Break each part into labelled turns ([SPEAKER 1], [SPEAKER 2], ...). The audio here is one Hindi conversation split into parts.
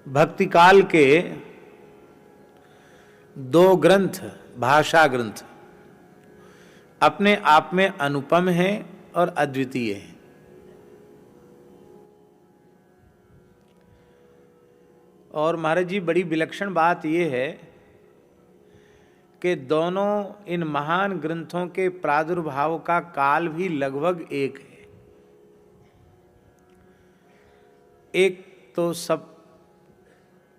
[SPEAKER 1] भक्ति काल के दो ग्रंथ, भाषा ग्रंथ, अपने आप में अनुपम हैं और अद्वितीय हैं। और महाराज जी, बड़ी विलक्षण बात यह है कि दोनों इन महान ग्रंथों के प्रादुर्भाव का काल भी लगभग एक है। एक तो सब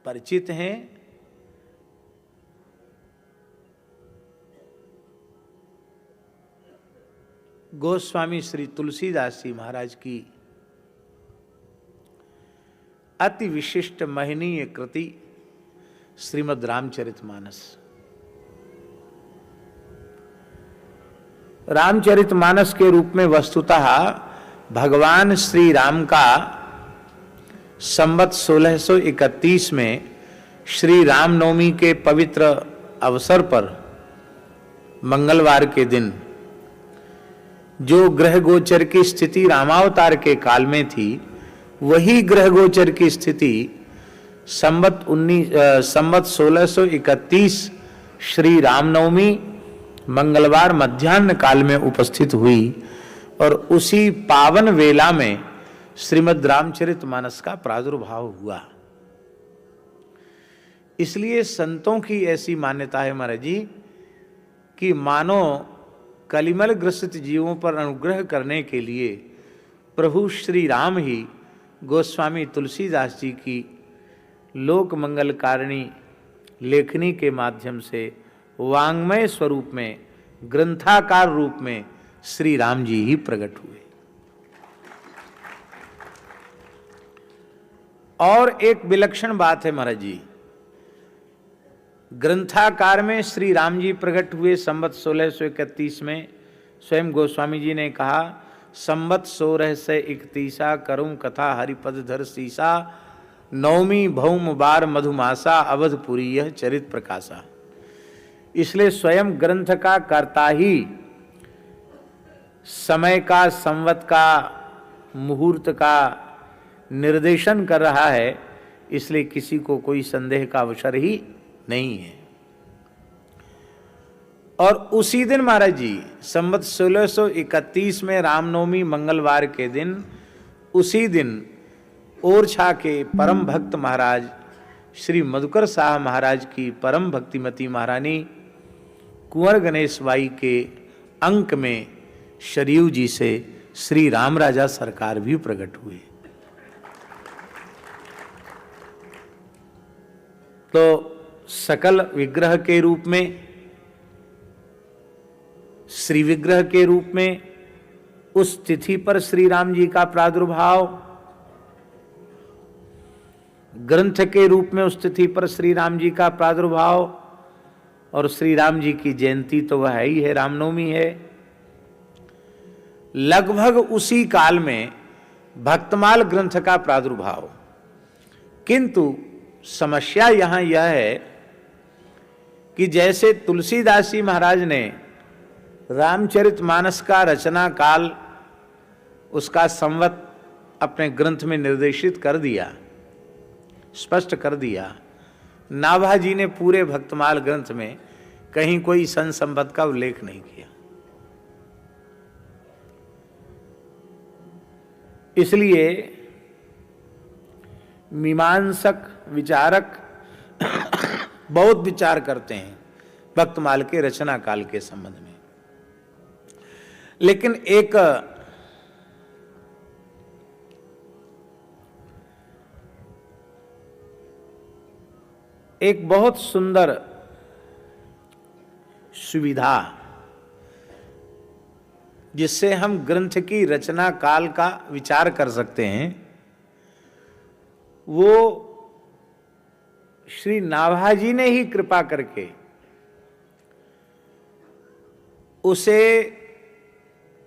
[SPEAKER 1] परिचित हैं, गोस्वामी श्री तुलसीदास जी महाराज की अति विशिष्ट महनीय कृति श्रीमद् रामचरितमानस। रामचरितमानस के रूप में वस्तुतः भगवान श्री राम का संवत 1631 में श्री रामनवमी के पवित्र अवसर पर मंगलवार के दिन जो ग्रह गोचर की स्थिति रामावतार के काल में थी, वही ग्रह गोचर की स्थिति संवत 1631 श्री रामनवमी मंगलवार मध्याह्न काल में उपस्थित हुई और उसी पावन वेला में श्रीमद् रामचरितमानस का प्रादुर्भाव हुआ। इसलिए संतों की ऐसी मान्यता है महाराज जी कि मानो कलिमल ग्रसित जीवों पर अनुग्रह करने के लिए प्रभु श्री राम ही गोस्वामी तुलसीदास जी की लोक मंगलकारिणी लेखनी के माध्यम से वांग्मय स्वरूप में, ग्रंथाकार रूप में श्री राम जी ही प्रकट हुए। और एक विलक्षण बात है महाराज जी, ग्रंथाकार में श्री राम जी प्रकट हुए संवत 1631 में। स्वयं गोस्वामी जी ने कहा, संवत 1631 करूं कथा हरिपद धर सीसा, नवमी भौम बार मधुमासा, अवधपुरी यह चरित प्रकाशा। इसलिए स्वयं ग्रंथ का कर्ता ही समय का, संवत का, मुहूर्त का निर्देशन कर रहा है, इसलिए किसी को कोई संदेह का अवसर ही नहीं है। और उसी दिन महाराज जी संवत 1631 में रामनवमी मंगलवार के दिन, उसी दिन ओरछा के परम भक्त महाराज श्री मधुकर साह महाराज की परम भक्तिमती महारानी कुंवर गणेश बाई के अंक में शरीव जी से श्री राम राजा सरकार भी प्रकट हुए। तो सकल विग्रह के रूप में, श्री विग्रह के रूप में उस तिथि पर श्री राम जी का प्रादुर्भाव, ग्रंथ के रूप में उस तिथि पर श्री राम जी का प्रादुर्भाव, और श्री राम जी की जयंती तो वह ही है, रामनवमी है। लगभग उसी काल में भक्तमाल ग्रंथ का प्रादुर्भाव। किंतु समस्या यहां यह है कि जैसे तुलसीदास जी महाराज ने रामचरितमानस का रचना काल, उसका संवत अपने ग्रंथ में निर्देशित कर दिया, स्पष्ट कर दिया, नाभा जी ने पूरे भक्तमाल ग्रंथ में कहीं कोई सन संवत का उल्लेख नहीं किया। इसलिए मीमांसक, विचारक बहुत विचार करते हैं भक्तमाल के रचना काल के संबंध में। लेकिन एक बहुत सुंदर सुविधा जिससे हम ग्रंथ की रचना काल का विचार कर सकते हैं, वो श्री नाभा जी ने ही कृपा करके उसे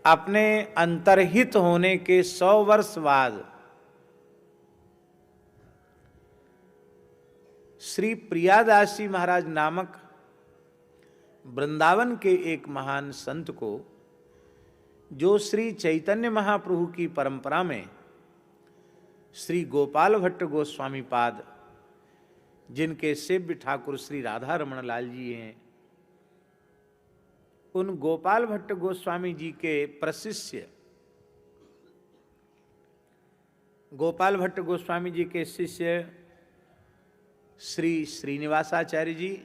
[SPEAKER 1] अपने अंतर्हित होने के 100 वर्ष बाद श्री प्रियादास जी महाराज नामक वृंदावन के एक महान संत को, जो श्री चैतन्य महाप्रभु की परंपरा में श्री गोपाल भट्ट गोस्वामी पाद जिनके सेव्य ठाकुर श्री राधा रमण लाल जी हैं, उन गोपाल भट्ट गोस्वामी जी के प्रशिष्य, गोपाल भट्ट गोस्वामी जी के शिष्य श्री श्रीनिवासाचार्य जी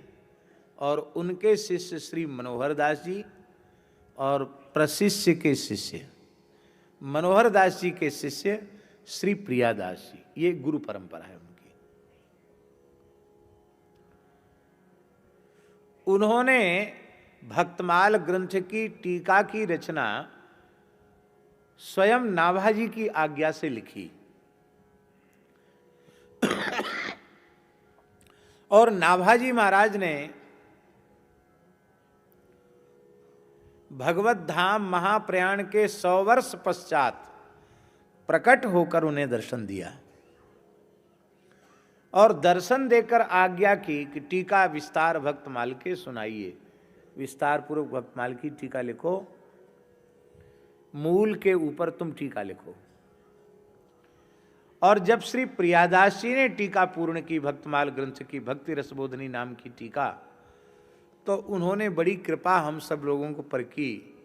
[SPEAKER 1] और उनके शिष्य श्री मनोहर दास जी और प्रशिष्य के शिष्य मनोहर दास जी के शिष्य श्री प्रियादास जी, ये गुरु परंपरा है उनकी। उन्होंने भक्तमाल ग्रंथ की टीका की रचना स्वयं नाभाजी की आज्ञा से लिखी और नाभाजी महाराज ने भगवत धाम महाप्रयाण के 100 वर्ष पश्चात प्रकट होकर उन्हें दर्शन दिया और दर्शन देकर आज्ञा की कि टीका विस्तार भक्तमाल के सुनाइए। विस्तार पूर्वक भक्तमाल की टीका लिखो, मूल के ऊपर तुम टीका लिखो। और जब श्री प्रियादास जी ने टीका पूर्ण की भक्तमाल ग्रंथ की भक्ति रसबोधनी नाम की टीका, तो उन्होंने बड़ी कृपा हम सब लोगों को पर की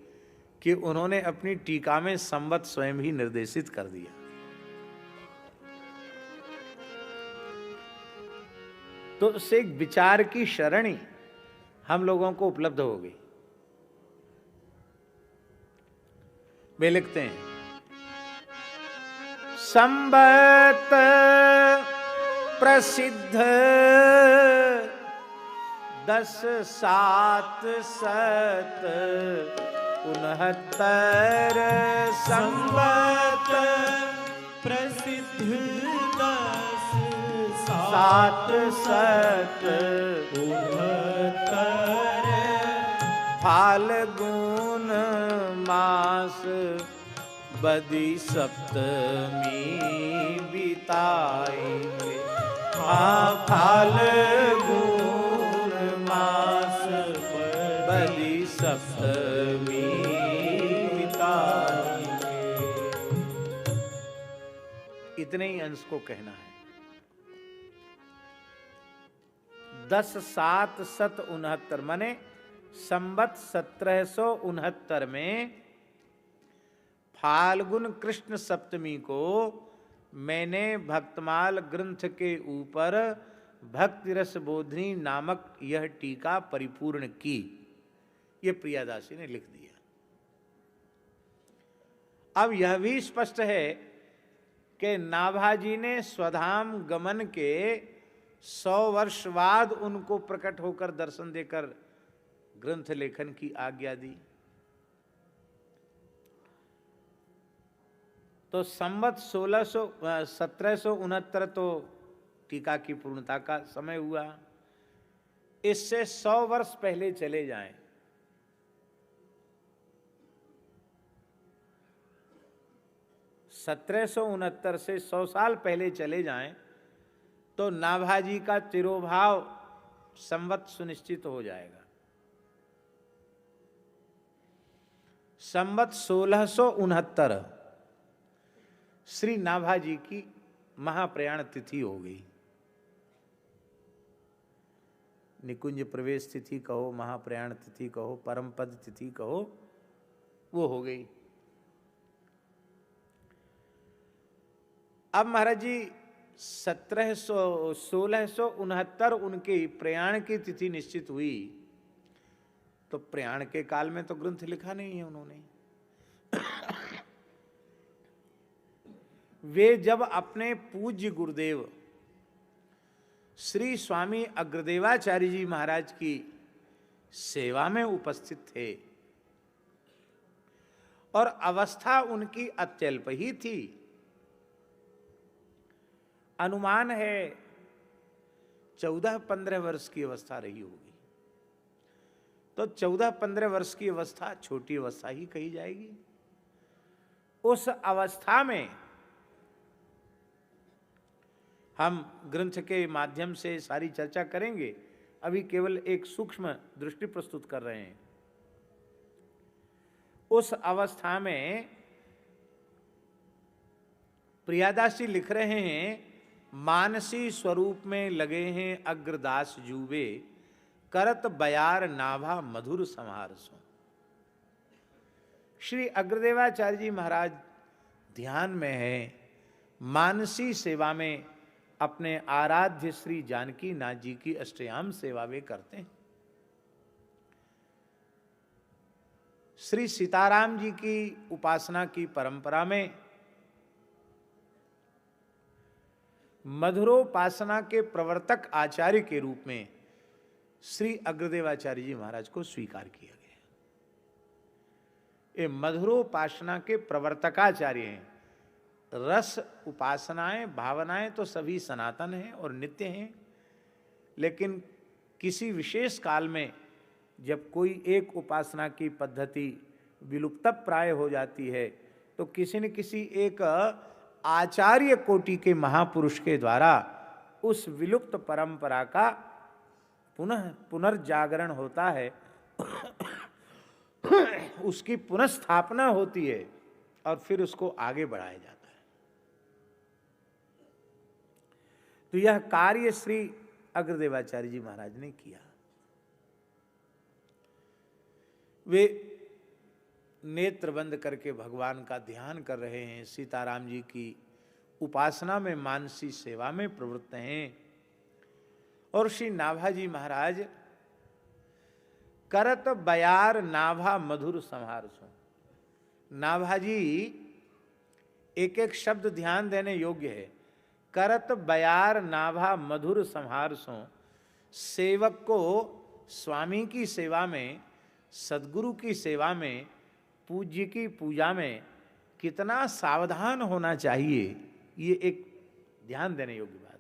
[SPEAKER 1] कि उन्होंने अपनी टीका में संवत स्वयं ही निर्देशित कर दिया। तो उससे एक विचार की शरणी हम लोगों को उपलब्ध हो गई। वे लिखते हैं, संवत प्रसिद्ध 10,7,69 संवत
[SPEAKER 2] प्रसिद्ध 10,7,69
[SPEAKER 1] फाल्गुन मास बदी सप्तमी बिताएंगे। फाल्गुन मास बदी सप्तमी बिताएंगे। इतने ही अंश को कहना है। 10,7,69 माने संवत 1769 में फाल्गुन कृष्ण सप्तमी को मैंने भक्तमाल ग्रंथ के ऊपर भक्ति रस बोधनी नामक यह टीका परिपूर्ण की। यह प्रियादासी ने लिख दिया। अब यह भी स्पष्ट है कि नाभाजी ने स्वधाम गमन के 100 वर्ष बाद उनको प्रकट होकर दर्शन देकर ग्रंथ लेखन की आज्ञा दी। तो संवत 1769 तो टीका की पूर्णता का समय हुआ। इससे 100 वर्ष पहले चले जाएं, (1769) से 100 साल पहले चले जाएं तो नाभाजी का तिरोभाव संवत सुनिश्चित हो जाएगा। संवत 1669 श्री नाभाजी की महाप्रयाण तिथि हो गई। निकुंज प्रवेश तिथि कहो, महाप्रयाण तिथि कहो, परम पद तिथि कहो, वो हो गई। अब महाराज जी 1669 उनके प्रयाण की तिथि निश्चित हुई, तो प्रयाण के काल में तो ग्रंथ लिखा नहीं है उन्होंने। वे जब अपने पूज्य गुरुदेव श्री स्वामी अग्रदेवाचार्य जी महाराज की सेवा में उपस्थित थे और अवस्था उनकी अत्यल्प ही थी, अनुमान है 14-15 वर्ष की अवस्था रही होगी। तो 14-15 वर्ष की अवस्था छोटी अवस्था ही कही जाएगी। उस अवस्था में हम ग्रंथ के माध्यम से सारी चर्चा करेंगे, अभी केवल एक सूक्ष्म दृष्टि प्रस्तुत कर रहे हैं। उस अवस्था में प्रियादास जी लिख रहे हैं मानसी स्वरूप में लगे हैं अग्रदास जूबे, करत बयार नाभा मधुर समारसों। श्री अग्रदेवाचार्य जी महाराज ध्यान में है, मानसी सेवा में अपने आराध्य श्री जानकी नाथ जी की अष्टयाम सेवा वे करते हैं। श्री सीताराम जी की उपासना की परंपरा में मधुरोपासना के प्रवर्तक आचार्य के रूप में श्री अग्रदेवाचार्य जी महाराज को स्वीकार किया गया। ये मधुरोपासना के प्रवर्तकाचार्य हैं। रस उपासनाएं भावनाएं तो सभी सनातन हैं और नित्य हैं, लेकिन किसी विशेष काल में जब कोई एक उपासना की पद्धति विलुप्त प्राय हो जाती है तो किसी न किसी एक आचार्य कोटि के महापुरुष के द्वारा उस विलुप्त परंपरा का पुनर्जागरण होता है, उसकी पुनर्स्थापना होती है और फिर उसको आगे बढ़ाया जाता है। तो यह कार्य श्री अग्रदेवाचार्य जी महाराज ने किया। वे नेत्र बंद करके भगवान का ध्यान कर रहे हैं, सीताराम जी की उपासना में मानसी सेवा में प्रवृत्त हैं। और श्री नाभा जी महाराज करत बयार नाभा मधुर संहारसों। नाभा जी एक एक शब्द ध्यान देने योग्य है। करत बयार नाभा मधुर संहारसों, सेवक को स्वामी की सेवा में, सद्गुरु की सेवा में, पूज्य की पूजा में कितना सावधान होना चाहिए, ये एक ध्यान देने योग्य बात है।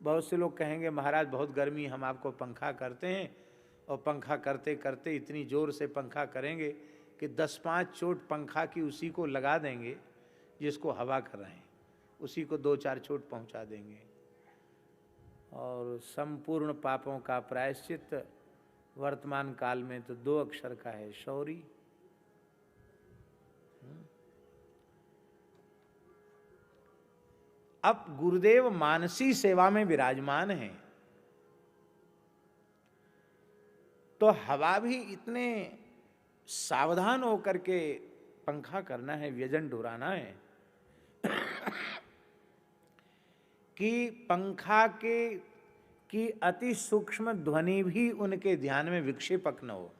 [SPEAKER 1] बहुत से लोग कहेंगे महाराज बहुत गर्मी, हम आपको पंखा करते हैं और पंखा करते करते इतनी जोर से पंखा करेंगे कि 10-5 चोट पंखा की उसी को लगा देंगे जिसको हवा कर रहे हैं, उसी को 2-4 चोट पहुंचा देंगे। और संपूर्ण पापों का प्रायश्चित वर्तमान काल में तो 2 अक्षर का है, शौरी। अब गुरुदेव मानसी सेवा में विराजमान हैं तो हवा भी इतने सावधान होकर के पंखा करना है, व्यजन ढुराना है कि पंखा की अति सूक्ष्म ध्वनि भी उनके ध्यान में विक्षेपक न हो,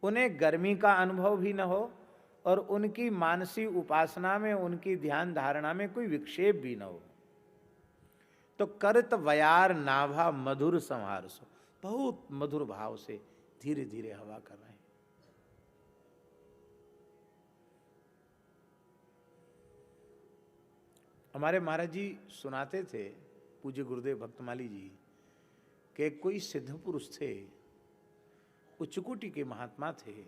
[SPEAKER 1] उन्हें गर्मी का अनुभव भी न हो और उनकी मानसी उपासना में, उनकी ध्यान धारणा में कोई विक्षेप भी न हो। तो करत वयार नाभा मधुर संहारसो, बहुत मधुर भाव से धीरे धीरे हवा कर रहे हैं। हमारे महाराज जी सुनाते थे, पूज्य गुरुदेव भक्तमाली जी, कि कोई सिद्ध पुरुष थे, उच्च कोटि के महात्मा थे,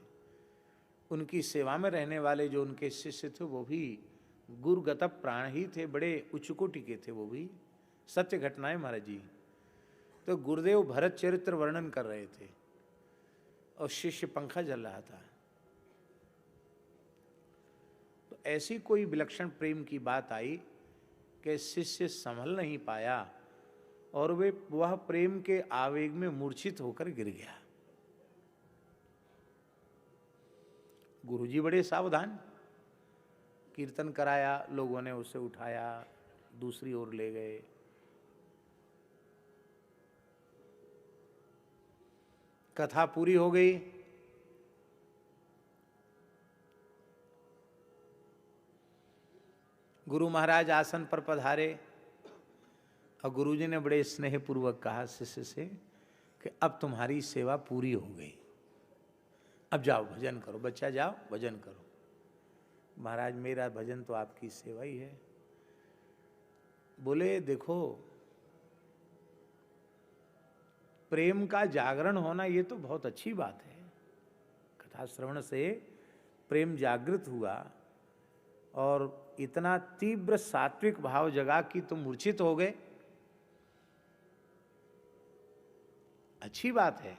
[SPEAKER 1] उनकी सेवा में रहने वाले जो उनके शिष्य थे वो भी गुरुगत प्राण ही थे, बड़े उच्च कोटि के थे, वो भी सत्य घटनाएं महाराज जी। तो गुरुदेव भरत चरित्र वर्णन कर रहे थे और शिष्य पंखा जल रहा था। तो ऐसी कोई विलक्षण प्रेम की बात आई कि शिष्य संभल नहीं पाया और वह प्रेम के आवेग में मूर्छित होकर गिर गया। गुरुजी बड़े सावधान, कीर्तन कराया, लोगों ने उसे उठाया, दूसरी ओर ले गए। कथा पूरी हो गई। गुरु महाराज आसन पर पधारे और गुरुजी ने बड़े स्नेहपूर्वक कहा शिष्य से कि अब तुम्हारी सेवा पूरी हो गई, अब जाओ भजन करो, बच्चा जाओ भजन करो। महाराज मेरा भजन तो आपकी सेवा ही है। बोले देखो, प्रेम का जागरण होना ये तो बहुत अच्छी बात है, कथा श्रवण से प्रेम जागृत हुआ और इतना तीव्र सात्विक भाव जगा कि तुम मूर्छित हो गए, अच्छी बात है।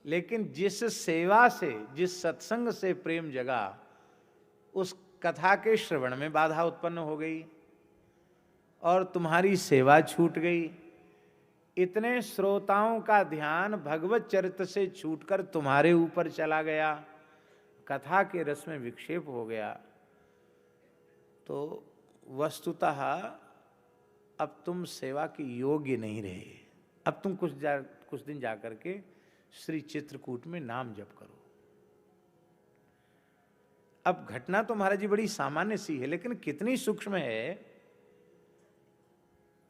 [SPEAKER 1] लेकिन जिस सेवा से, जिस सत्संग से प्रेम जगा, उस कथा के श्रवण में बाधा उत्पन्न हो गई और तुम्हारी सेवा छूट गई। इतने श्रोताओं का ध्यान भगवत चरित्र से छूटकर तुम्हारे ऊपर चला गया, कथा के रस में विक्षेप हो गया, तो वस्तुतः अब तुम सेवा के योग्य नहीं रहे। अब तुम कुछ दिन जाकर के श्री चित्रकूट में नाम जप करो। अब घटना तो महाराज जी बड़ी सामान्य सी है, लेकिन कितनी सूक्ष्म है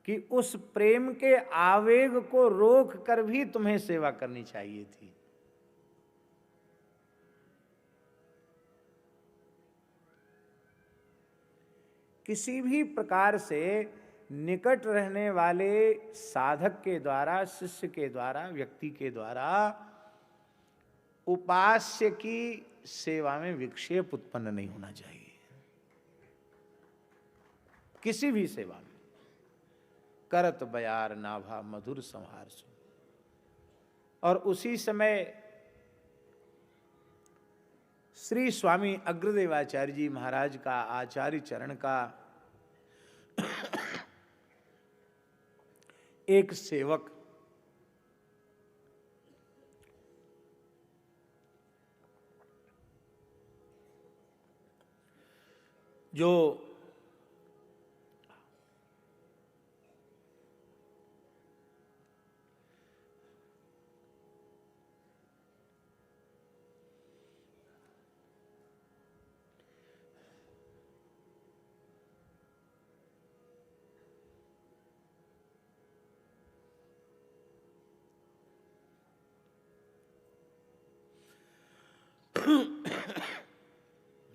[SPEAKER 1] कि उस प्रेम के आवेग को रोक कर भी तुम्हें सेवा करनी चाहिए थी। किसी भी प्रकार से निकट रहने वाले साधक के द्वारा, शिष्य के द्वारा, व्यक्ति के द्वारा उपास्य की सेवा में विक्षेप उत्पन्न नहीं होना चाहिए। किसी भी सेवा में करत बयार नाभा मधुर संहार सु। और उसी समय श्री स्वामी अग्रदेवाचार्य जी महाराज का, आचार्य चरण का एक सेवक जो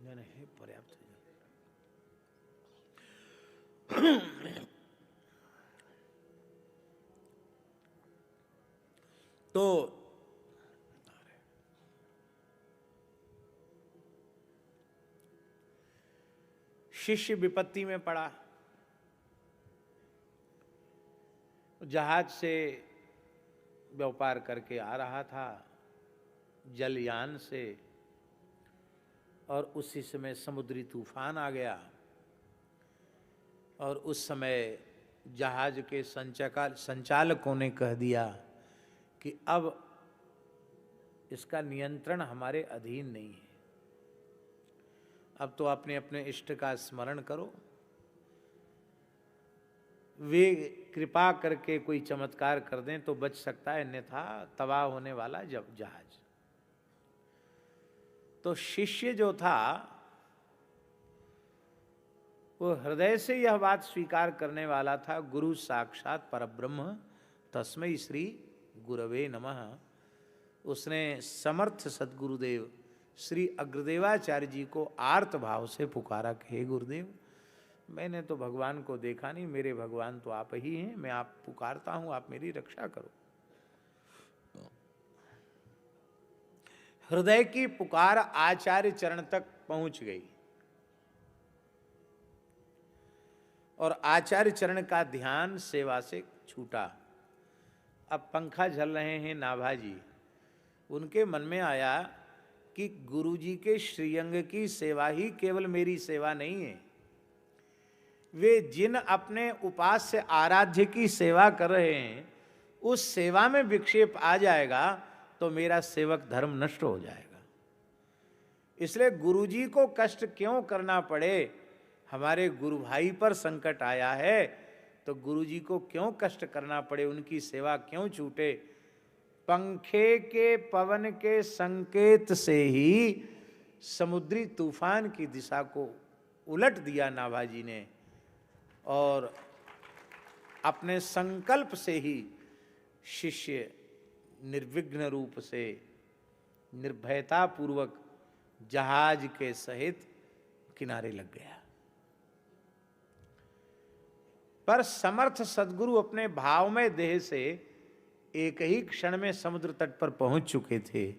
[SPEAKER 1] नहीं पर्याप्त तो शिष्य विपत्ति में पड़ा। जहाज से व्यापार करके आ रहा था, जलयान से, और उसी समय समुद्री तूफान आ गया। और उस समय जहाज के संचालकों ने कह दिया कि अब इसका नियंत्रण हमारे अधीन नहीं है, अब तो अपने अपने इष्ट का स्मरण करो। वे कृपा करके कोई चमत्कार कर दें तो बच सकता है, अन्यथा तबाह होने वाला जब जहाज। तो शिष्य जो था वो हृदय से यह बात स्वीकार करने वाला था, गुरु साक्षात परब्रह्म तस्मै श्री गुरवे नमः। उसने समर्थ सद्गुरुदेव श्री अग्रदेवाचार्य जी को आर्त भाव से पुकारा कि हे गुरुदेव, मैंने तो भगवान को देखा नहीं, मेरे भगवान तो आप ही हैं, मैं आप पुकारता हूं, आप मेरी रक्षा करो। हृदय की पुकार आचार्य चरण तक पहुंच गई और आचार्य चरण का ध्यान सेवा से छूटा। अब पंखा झल रहे हैं नाभाजी, उनके मन में आया कि गुरुजी के श्रीअंग की सेवा ही केवल मेरी सेवा नहीं है, वे जिन अपने उपास्य आराध्य की सेवा कर रहे हैं उस सेवा में विक्षेप आ जाएगा तो मेरा सेवक धर्म नष्ट हो जाएगा। इसलिए गुरुजी को कष्ट क्यों करना पड़े, हमारे गुरु भाई पर संकट आया है तो गुरुजी को क्यों कष्ट करना पड़े, उनकी सेवा क्यों छूटे। पंखे के पवन के संकेत से ही समुद्री तूफान की दिशा को उलट दिया नाभाजी ने और अपने संकल्प से ही शिष्य निर्विघ्न रूप से निर्भयता पूर्वक जहाज के सहित किनारे लग गया। पर समर्थ सद्गुरु अपने भावमय देह से एक ही क्षण में समुद्र तट पर पहुंच चुके थे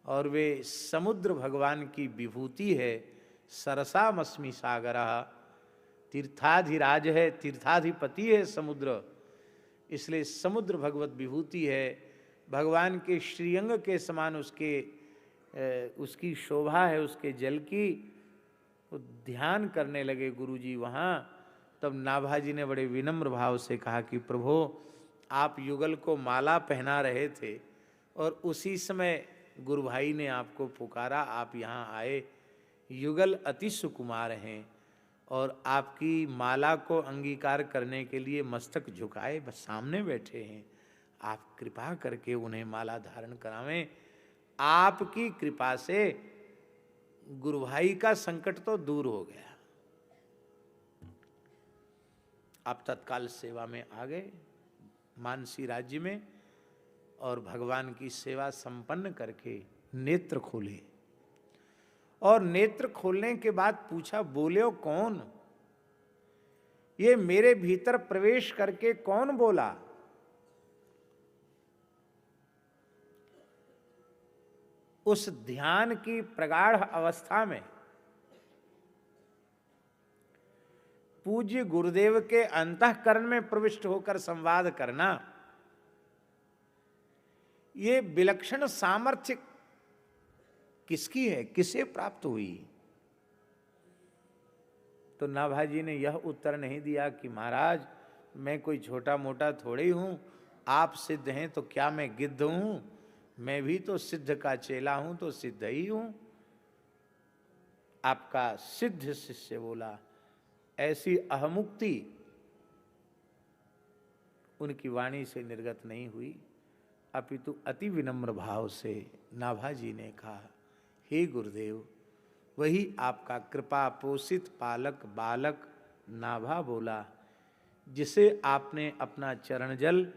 [SPEAKER 1] और वे समुद्र भगवान की विभूति है। सरसामस्मि सागरः, तीर्थाधिराज है, तीर्थाधिपति है समुद्र, इसलिए समुद्र भगवत विभूति है। भगवान के श्रीअंग के समान उसकी शोभा है, उसके जल की। वो ध्यान करने लगे गुरुजी वहाँ। तब नाभाजी ने बड़े विनम्र भाव से कहा कि प्रभु, आप युगल को माला पहना रहे थे और उसी समय गुरु भाई ने आपको पुकारा, आप यहाँ आए। युगल अति सुकुमार हैं और आपकी माला को अंगीकार करने के लिए मस्तक झुकाए बस सामने बैठे हैं। आप कृपा करके उन्हें माला धारण करावें। आपकी कृपा से गुरु भाई का संकट तो दूर हो गया। आप तत्काल सेवा में आ गए मानसी राज्य में और भगवान की सेवा संपन्न करके नेत्र खोले। और नेत्र खोलने के बाद पूछा, बोले हो कौन? ये मेरे भीतर प्रवेश करके कौन बोला? उस ध्यान की प्रगाढ़ अवस्था में पूज्य गुरुदेव के अंतःकरण में प्रविष्ट होकर संवाद करना, ये विलक्षण सामर्थ्य किसकी है, किसे प्राप्त हुई? तो नाभाजी ने यह उत्तर नहीं दिया कि महाराज मैं कोई छोटा मोटा थोड़ी हूं, आप सिद्ध हैं तो क्या मैं गिद्ध हूं? मैं भी तो सिद्ध का चेला हूं, तो सिद्ध ही हूं। आपका सिद्ध शिष्य बोला। ऐसी अहमुक्ति उनकी वाणी से निर्गत नहीं हुई, अपितु अति विनम्र भाव से नाभाजी ने कहा, हे गुरुदेव, वही आपका कृपा पोषित पालक बालक नाभा बोला, जिसे आपने अपना चरण जल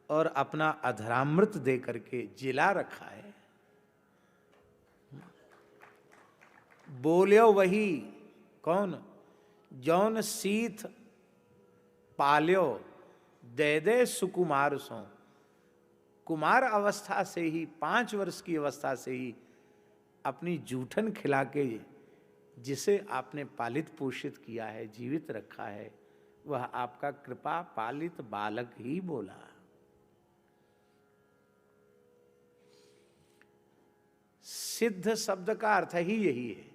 [SPEAKER 1] और अपना अधरामृत दे करके जिला रखा है। बोल्यो वही कौन? जौन सीथ पाल्यो दे दे सुकुमार सो। कुमार अवस्था से ही, 5 वर्ष की अवस्था से ही अपनी जूठन खिला के जिसे आपने पालित पोषित किया है, जीवित रखा है, वह आपका कृपा पालित बालक ही बोला। सिद्ध शब्द का अर्थ ही यही है,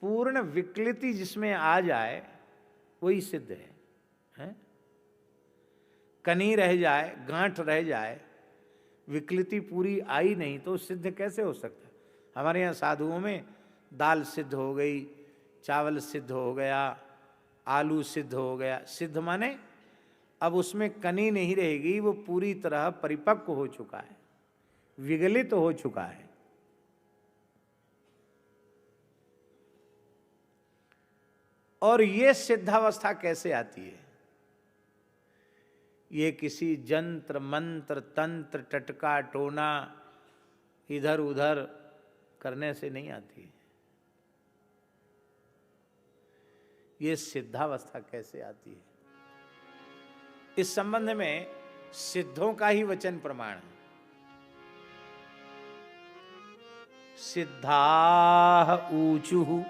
[SPEAKER 1] पूर्ण विकृति जिसमें आ जाए वही सिद्ध है? कनी रह जाए, गांठ रह जाए, विकृति पूरी आई नहीं तो सिद्ध कैसे हो सकता? हमारे यहाँ साधुओं में दाल सिद्ध हो गई, चावल सिद्ध हो गया, आलू सिद्ध हो गया। सिद्ध माने अब उसमें कनी नहीं रहेगी, वो पूरी तरह परिपक्व हो चुका है, विगलित हो चुका है। और ये सिद्धावस्था कैसे आती है? ये किसी जंत्र मंत्र तंत्र टटका टोना इधर उधर करने से नहीं आती है। ये सिद्धावस्था कैसे आती है? इस संबंध में सिद्धों का ही वचन प्रमाण है। सिद्धाः ऊचुः,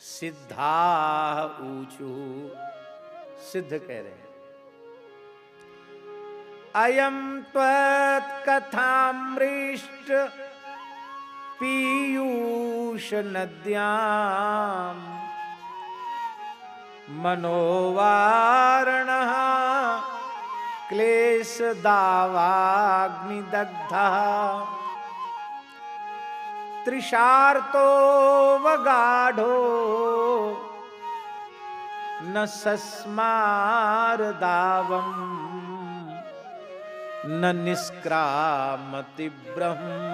[SPEAKER 1] सिद्धाः ऊचुः, सिद्ध कह रहे हैं। अयं त्वत्कथामृष्ट पीयूष नद्यां मनोवारणः क्लेश दावाग्निदग्धः त्रिशार्तो वगाढो न सस्मार दावम न निष्क्रामति ब्रह्म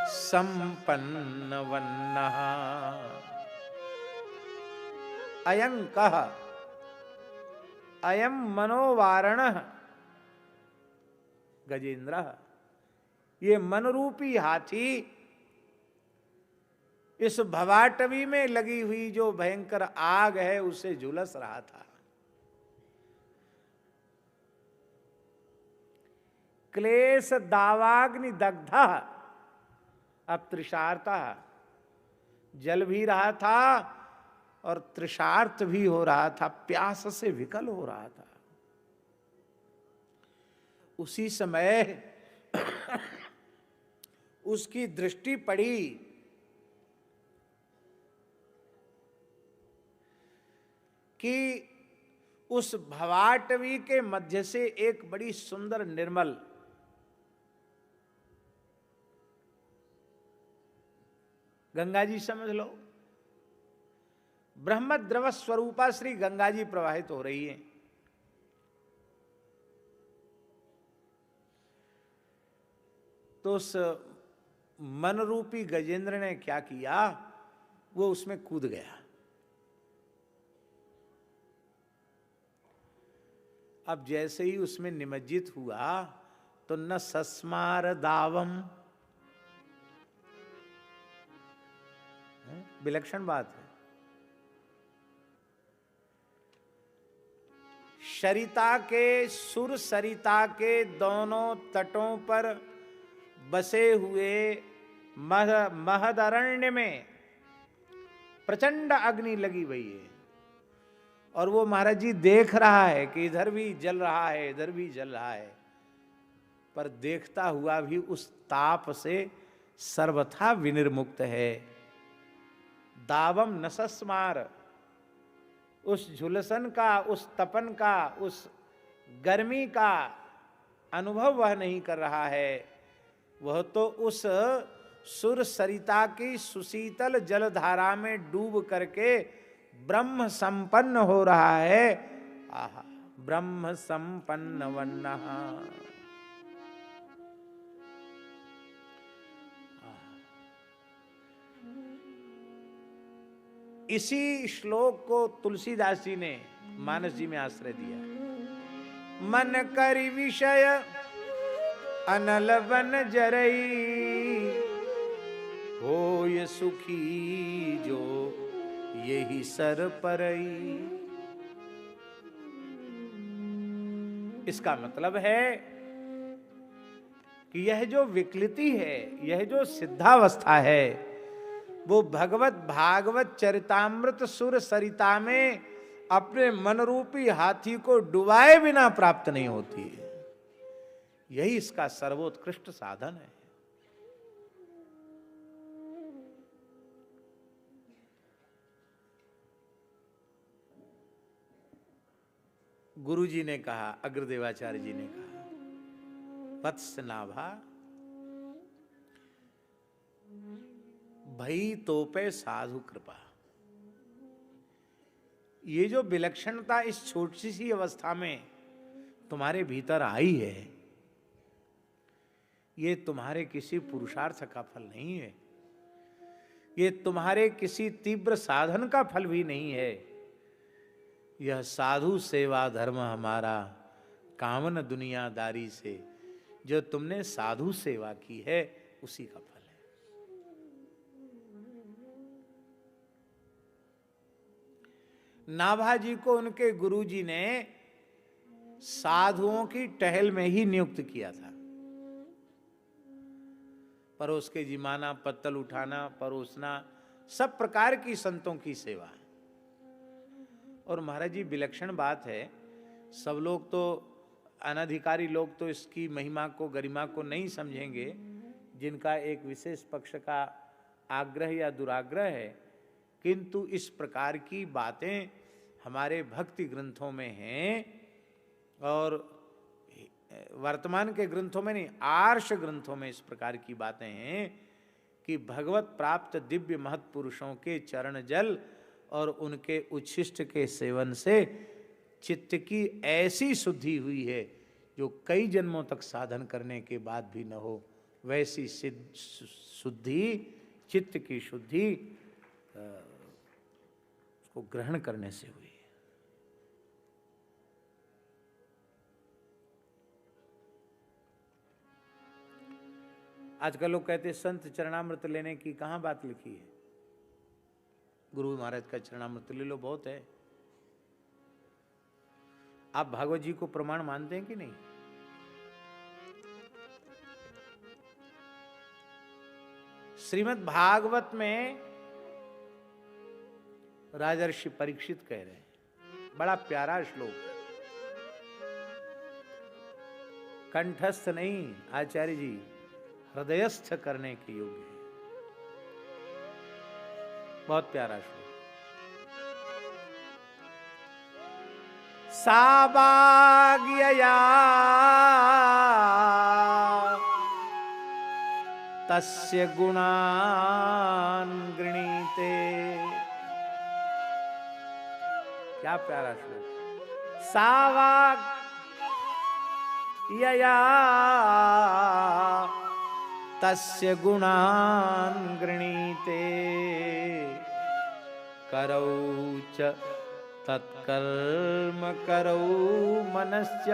[SPEAKER 1] संपन्न वन्नः। अयं कः, अयं मनोवारणः गजेंद्रः, ये मनरूपी हाथी इस भवाटवी में लगी हुई जो भयंकर आग है उसे झुलस रहा था। क्लेश दावाग्नि दग्धा, अब तृषार्ता, जल भी रहा था और तृषार्त भी हो रहा था, प्यास से विकल हो रहा था। उसी समय उसकी दृष्टि पड़ी कि उस भवाटवी के मध्य से एक बड़ी सुंदर निर्मल गंगा जी, समझ लो ब्रह्म द्रव स्वरूपा श्री गंगा जी प्रवाहित हो रही है। तो उस मन रूपी गजेंद्र ने क्या किया, वो उसमें कूद गया। अब जैसे ही उसमें निमज्जित हुआ तो न सस्मार दावम, विलक्षण बात है। सरिता के, सुर सरिता के दोनों तटों पर बसे हुए महदरण्य में प्रचंड अग्नि लगी हुई है, और वो महाराज जी देख रहा है कि इधर भी जल रहा है, इधर भी जल रहा है, पर देखता हुआ भी उस ताप से सर्वथा विनिर्मुक्त है। दावम नसस्मार, उस झुलसन का, उस तपन का, उस गर्मी का अनुभव वह नहीं कर रहा है। वह तो उस सुर सरिता की सुशीतल जलधारा में डूब करके ब्रह्म संपन्न हो रहा है। आहा, ब्रह्म संपन्न वन्नः। इसी श्लोक को तुलसीदास जी ने मानस जी में आश्रय दिया। मन करि विषय अनल बन जरई, होय सुखी जो यही सर परई। इसका मतलब है कि यह जो विकृति है, यह जो सिद्धावस्था है, वो भगवत भागवत चरितामृत सुर सरिता में अपने मनरूपी हाथी को डुबाए बिना प्राप्त नहीं होती है। यही इसका सर्वोत्कृष्ट साधन है। गुरु जी ने कहा, अग्रदेवाचार्य जी ने कहा, वत्स नाभा भई तोपे साधु कृपा। ये जो विलक्षणता इस छोटी सी अवस्था में तुम्हारे भीतर आई है, ये तुम्हारे किसी पुरुषार्थ का फल नहीं है, ये तुम्हारे किसी तीव्र साधन का फल भी नहीं है। यह साधु सेवा धर्म हमारा कामन दुनियादारी से जो तुमने साधु सेवा की है, उसी का फल है। नाभाजी को उनके गुरुजी ने साधुओं की टहल में ही नियुक्त किया था। परोस के जिमाना, पत्तल उठाना, परोसना, सब प्रकार की संतों की सेवा। और महाराज जी विलक्षण बात है, सब लोग तो, अनधिकारी लोग तो इसकी महिमा को, गरिमा को नहीं समझेंगे, जिनका एक विशेष पक्ष का आग्रह या दुराग्रह है, किंतु इस प्रकार की बातें हमारे भक्ति ग्रंथों में हैं, और वर्तमान के ग्रंथों में नहीं, आर्ष ग्रंथों में इस प्रकार की बातें हैं कि भगवत प्राप्त दिव्य महत्पुरुषों के चरण जल और उनके उच्छिष्ट के सेवन से चित्त की ऐसी शुद्धि हुई है जो कई जन्मों तक साधन करने के बाद भी न हो। वैसी शुद्धि, चित्त की शुद्धि उसको ग्रहण करने से हुई। आजकल लोग कहते हैं संत चरणामृत लेने की कहां बात लिखी है। गुरु महाराज का चरणामृत ले लो, बहुत है। आप भागवत जी को प्रमाण मानते हैं कि नहीं? श्रीमद् भागवत में राजर्षि परीक्षित कह रहे हैं, बड़ा प्यारा श्लोक, कंठस्थ नहीं आचार्य जी, हृदयस्थ करने के योग्य है। बहुत प्यारा श्लोक। सावाग्यया तस्य गुणान् गृणीते। क्या प्यारा श्लोक। सावाग्यया तस्य गुणान् गृणीते करौ च तत्कर्म करौ मनश्च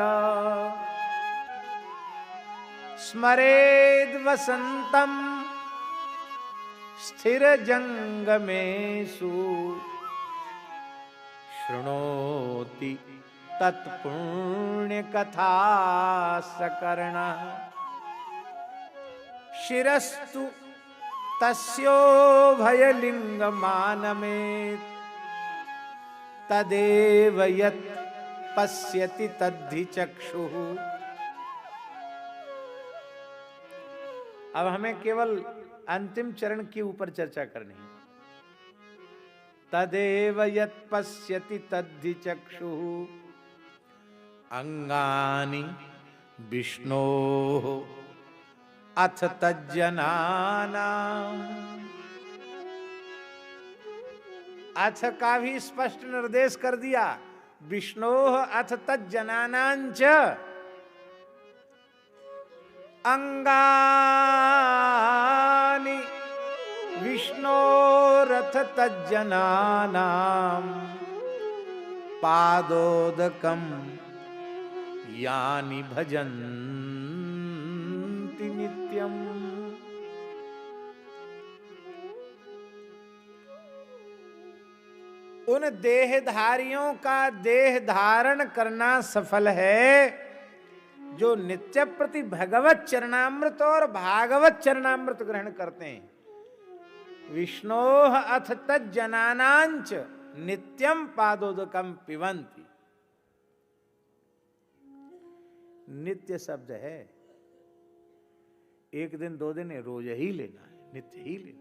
[SPEAKER 1] स्मरेद् वसन्तं स्थिरजङ्गमेषु शृणोति तत्पुण्यकथा सकर्णः शिरस्तु तस्योभयलिङ्गमानमेत् तदेव यत् पश्यति तद्धि चक्षुः। अब हमें केवल अंतिम चरण के ऊपर चर्चा करनी है। तदेव यत् पश्यति तद्धि चक्षुः अंगानि विष्णोः अथ तज्जनानाम्। अथ का भी स्पष्ट निर्देश कर दिया। विष्णोः अथ तज्जनानांच अंगानि विष्णोरथ तज्जनानाम् पादोदकम् यानि भजन्ति नित्यम्। उन देहधारियों का देह धारण करना सफल है जो नित्य प्रति भगवत चरणामृत और भागवत चरणामृत ग्रहण करते हैं। विष्णोः अथ तज्जनानांच नित्यम पादोदकम पिबन्ति। नित्य शब्द है, एक दिन दो दिन रोज ही लेना है, नित्य ही लेना है।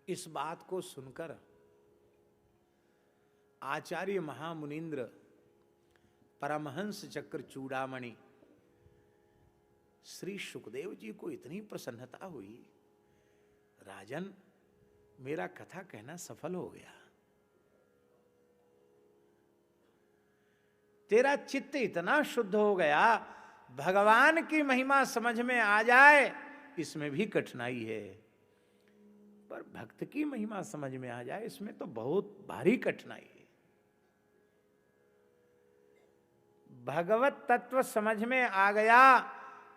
[SPEAKER 1] इस बात को सुनकर आचार्य महामुनीन्द्र परमहंस चक्र चूड़ामणि श्री सुखदेव जी को इतनी प्रसन्नता हुई, राजन मेरा कथा कहना सफल हो गया। तेरा चित्त इतना शुद्ध हो गया, भगवान की महिमा समझ में आ जाए इसमें भी कठिनाई है, पर भक्त की महिमा समझ में आ जाए इसमें तो बहुत भारी कठिनाई है। भगवत तत्व समझ में आ गया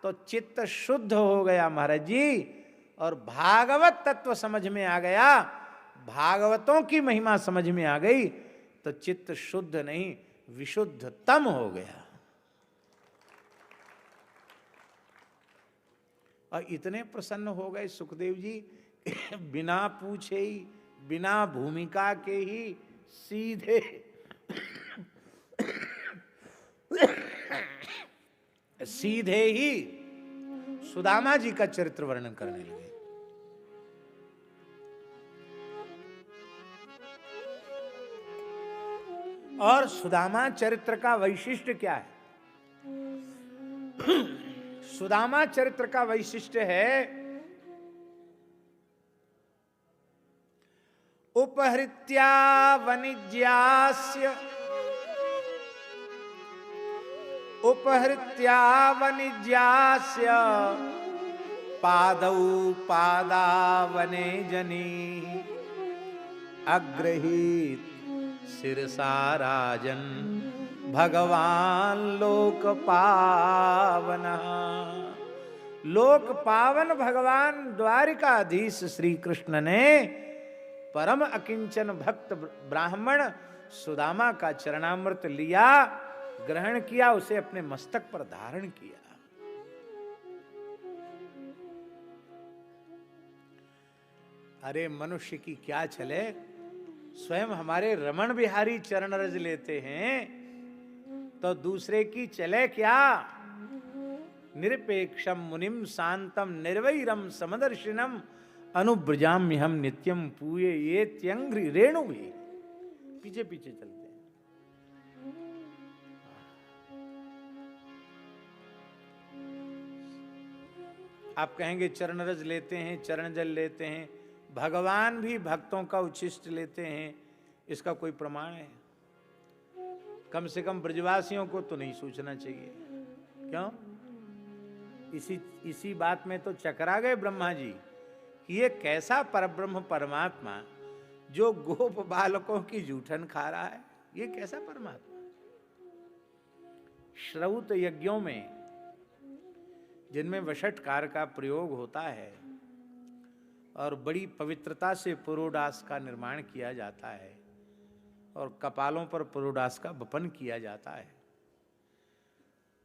[SPEAKER 1] तो चित्त शुद्ध हो गया महाराज जी, और भागवत तत्व समझ में आ गया, भागवतों की महिमा समझ में आ गई तो चित्त शुद्ध नहीं विशुद्धतम हो गया। और इतने प्रसन्न हो गए सुखदेव जी बिना पूछे ही, बिना भूमिका के ही सीधे सीधे ही सुदामा जी का चरित्र वर्णन करने लगे। और सुदामा चरित्र का वैशिष्ट्य क्या है? सुदामा चरित्र का वैशिष्ट्य है उपहृत्या वनिज्यास्य पादौ पादावने जनी अग्रहीत शिरसा राजन भगवान लोक पावनः। लोक पावन भगवान द्वारिकाधीश श्री कृष्ण ने परम अकिंचन भक्त ब्राह्मण सुदामा का चरणामृत लिया, ग्रहण किया, उसे अपने मस्तक पर धारण किया। अरे मनुष्य की क्या चले, स्वयं हमारे रमण बिहारी चरण रज लेते हैं तो दूसरे की चले क्या। निरपेक्षम मुनिम शांतम निर्वैरम समदर्शिनम अनुब्रजाम्य हम नित्यम पूये ये त्यंग्रि रेणु भी। पीछे पीछे चलते हैं। आप कहेंगे चरण रज लेते हैं, चरण जल लेते हैं, भगवान भी भक्तों का उच्छिष्ट लेते हैं, इसका कोई प्रमाण है? कम से कम ब्रजवासियों को तो नहीं सोचना चाहिए। क्यों? इसी बात में तो चकरा गए ब्रह्मा जी कि ये कैसा परब्रह्म परमात्मा जो गोप बालकों की जूठन खा रहा है, ये कैसा परमात्मा। श्रौत यज्ञों में जिनमें वषटकार का प्रयोग होता है और बड़ी पवित्रता से पुरोडास का निर्माण किया जाता है और कपालों पर पुरोडास का वपन किया जाता है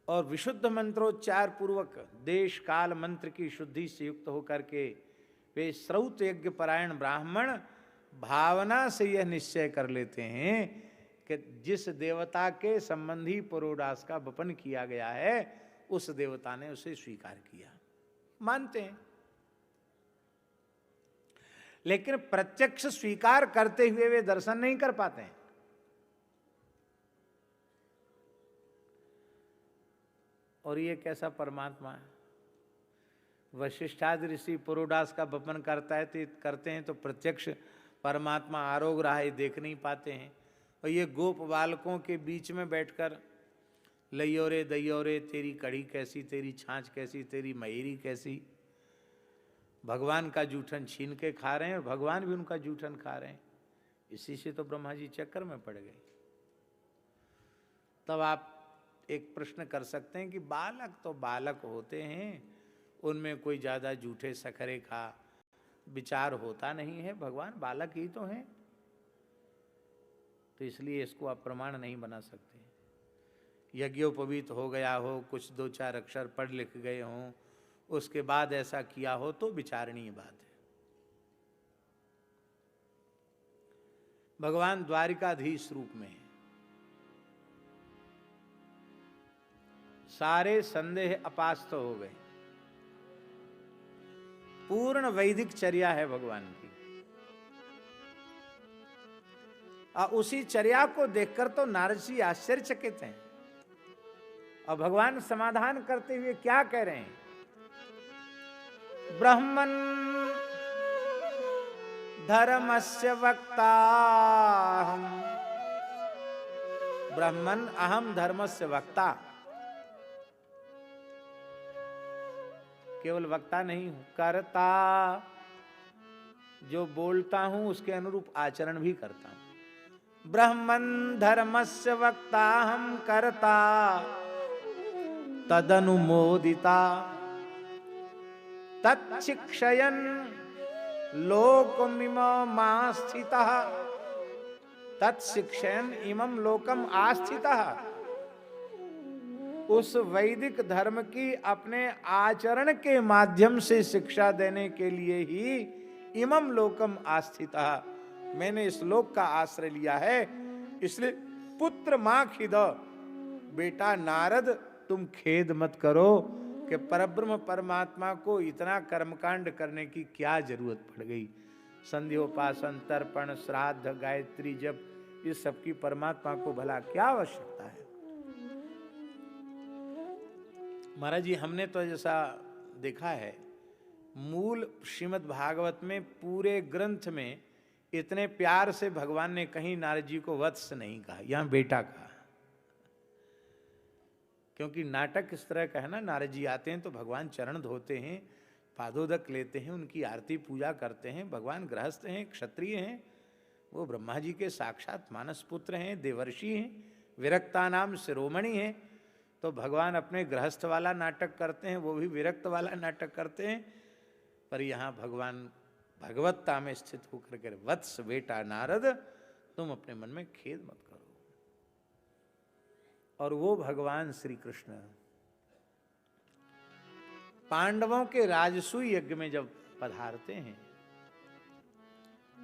[SPEAKER 1] और विशुद्ध मंत्रोच्चार पूर्वक देश काल मंत्र की शुद्धि से युक्त होकर के वे श्रौत यज्ञ परायण ब्राह्मण भावना से यह निश्चय कर लेते हैं कि जिस देवता के संबंधी पुरोडास का वपन किया गया है उस देवता ने उसे स्वीकार किया, मानते हैं। लेकिन प्रत्यक्ष स्वीकार करते हुए वे दर्शन नहीं कर पाते हैं। और ये कैसा परमात्मा है। वशिष्ठादि ऋषि पुरोडास का वपन करते हैं तो प्रत्यक्ष परमात्मा आरोग रहा है, देख नहीं पाते हैं। और ये गोप बालकों के बीच में बैठकर लइयोरे दैयोरे तेरी कड़ी कैसी, तेरी छाछ कैसी, तेरी मयरी कैसी, भगवान का जूठन छीन के खा रहे हैं और भगवान भी उनका जूठन खा रहे हैं। इसी से तो ब्रह्मा जी चक्कर में पड़ गए। तब आप एक प्रश्न कर सकते हैं कि बालक तो बालक होते हैं, उनमें कोई ज्यादा जूठे सखरे का विचार होता नहीं है, भगवान बालक ही तो हैं, तो इसलिए इसको आप प्रमाण नहीं बना सकते। यज्ञोपवीत हो गया हो, कुछ दो चार अक्षर पढ़ लिख गए हों, उसके बाद ऐसा किया हो तो विचारणीय बात है। भगवान द्वारिकाधीश रूप में है। सारे संदेह अपास्त हो गए। पूर्ण वैदिक चर्या है भगवान की। उसी चर्या को देखकर तो नारद जी आश्चर्यचकित हैं। और भगवान समाधान करते हुए क्या कह रहे हैं? ब्रह्मन धर्मस्य वक्ता हम, ब्रह्मन अहम धर्मस्य वक्ता। केवल वक्ता नहीं हूं, करता, जो बोलता हूं उसके अनुरूप आचरण भी करता हूं। ब्रह्मन धर्मस्य वक्ता हम करता तदनुमोदिता तत्शिक्षयन् लोकमिमम् स्थितः, तत्शिक्षयन् इमं लोकम आस्थितः। उस वैदिक धर्म की अपने आचरण के माध्यम से शिक्षा देने के लिए ही इमं लोकम आस्थितः, मैंने इस लोक का आश्रय लिया है। इसलिए पुत्र मां खिद, बेटा नारद तुम खेद मत करो कि परब्रह्म परमात्मा को इतना कर्मकांड करने की क्या जरूरत पड़ गई। संध्योपासन, तर्पण, श्राद्ध, गायत्री जप, इस सब की परमात्मा को भला क्या आवश्यकता है। महाराज जी, हमने तो जैसा देखा है, मूल श्रीमद् भागवत में पूरे ग्रंथ में इतने प्यार से भगवान ने कहीं नारद जी को वत्स नहीं कहा, यहां बेटा कहा। क्योंकि नाटक इस तरह का है ना, नारद जी आते हैं तो भगवान चरण धोते हैं, पादोदक लेते हैं, उनकी आरती पूजा करते हैं। भगवान गृहस्थ हैं, क्षत्रिय हैं, वो ब्रह्मा जी के साक्षात मानस पुत्र हैं, देवर्षि हैं, विरक्ता नाम शिरोमणि हैं। तो भगवान अपने गृहस्थ वाला नाटक करते हैं, वो भी विरक्त वाला नाटक करते हैं। पर यहाँ भगवान भगवत्ता में स्थित होकर के, वत्स बेटा नारद तुम अपने मन में खेद मत करो। और वो भगवान श्री कृष्ण पांडवों के राजसूय यज्ञ में जब पधारते हैं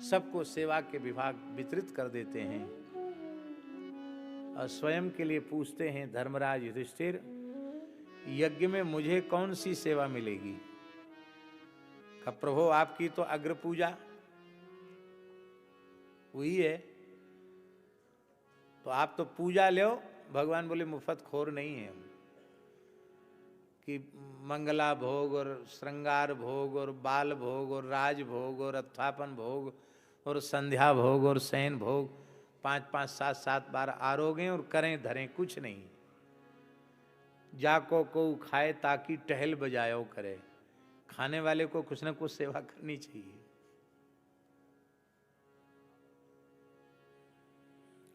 [SPEAKER 1] सबको सेवा के विभाग वितरित कर देते हैं और स्वयं के लिए पूछते हैं धर्मराज युधिष्ठिर, यज्ञ में मुझे कौन सी सेवा मिलेगी? कहा प्रभु आपकी तो अग्र पूजा हुई है, तो आप तो पूजा लो। भगवान बोले मुफ्त खोर नहीं है हम, कि मंगला भोग और श्रृंगार भोग और बाल भोग और राज भोग और अत्थापन भोग और संध्या भोग और शयन भोग 5-5, 7-7 बार आरोगें और करें धरें, कुछ नहीं। जाको को खाए ताकि टहल बजायो करे, खाने वाले को कुछ न कुछ सेवा करनी चाहिए।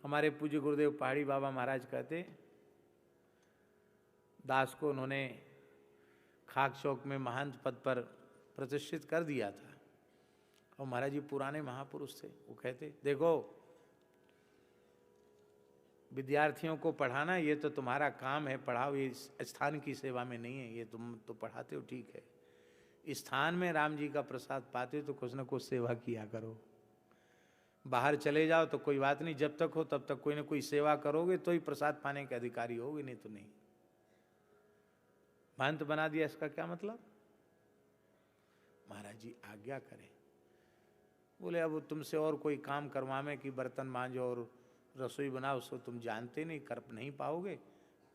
[SPEAKER 1] हमारे पूज्य गुरुदेव पहाड़ी बाबा महाराज कहते, दास को उन्होंने खाक चौक में महंत पद पर प्रतिष्ठित कर दिया था और महाराज जी पुराने महापुरुष थे। वो कहते देखो विद्यार्थियों को पढ़ाना ये तो तुम्हारा काम है, पढ़ाओ, ये स्थान की सेवा में नहीं है। ये तुम तो पढ़ाते हो ठीक है, स्थान में राम जी का प्रसाद पाते हो तो कुछ न कुछ सेवा किया करो। बाहर चले जाओ तो कोई बात नहीं, जब तक हो तब तक कोई ना कोई सेवा करोगे तो ही प्रसाद पाने के अधिकारी होगे, नहीं तो नहीं। महंत बना दिया, इसका क्या मतलब? महाराज जी आज्ञा करें। बोले अब तुमसे और कोई काम करवावे कि बर्तन मांजो और रसोई बनाओ, उसको तुम जानते नहीं, कर नहीं पाओगे,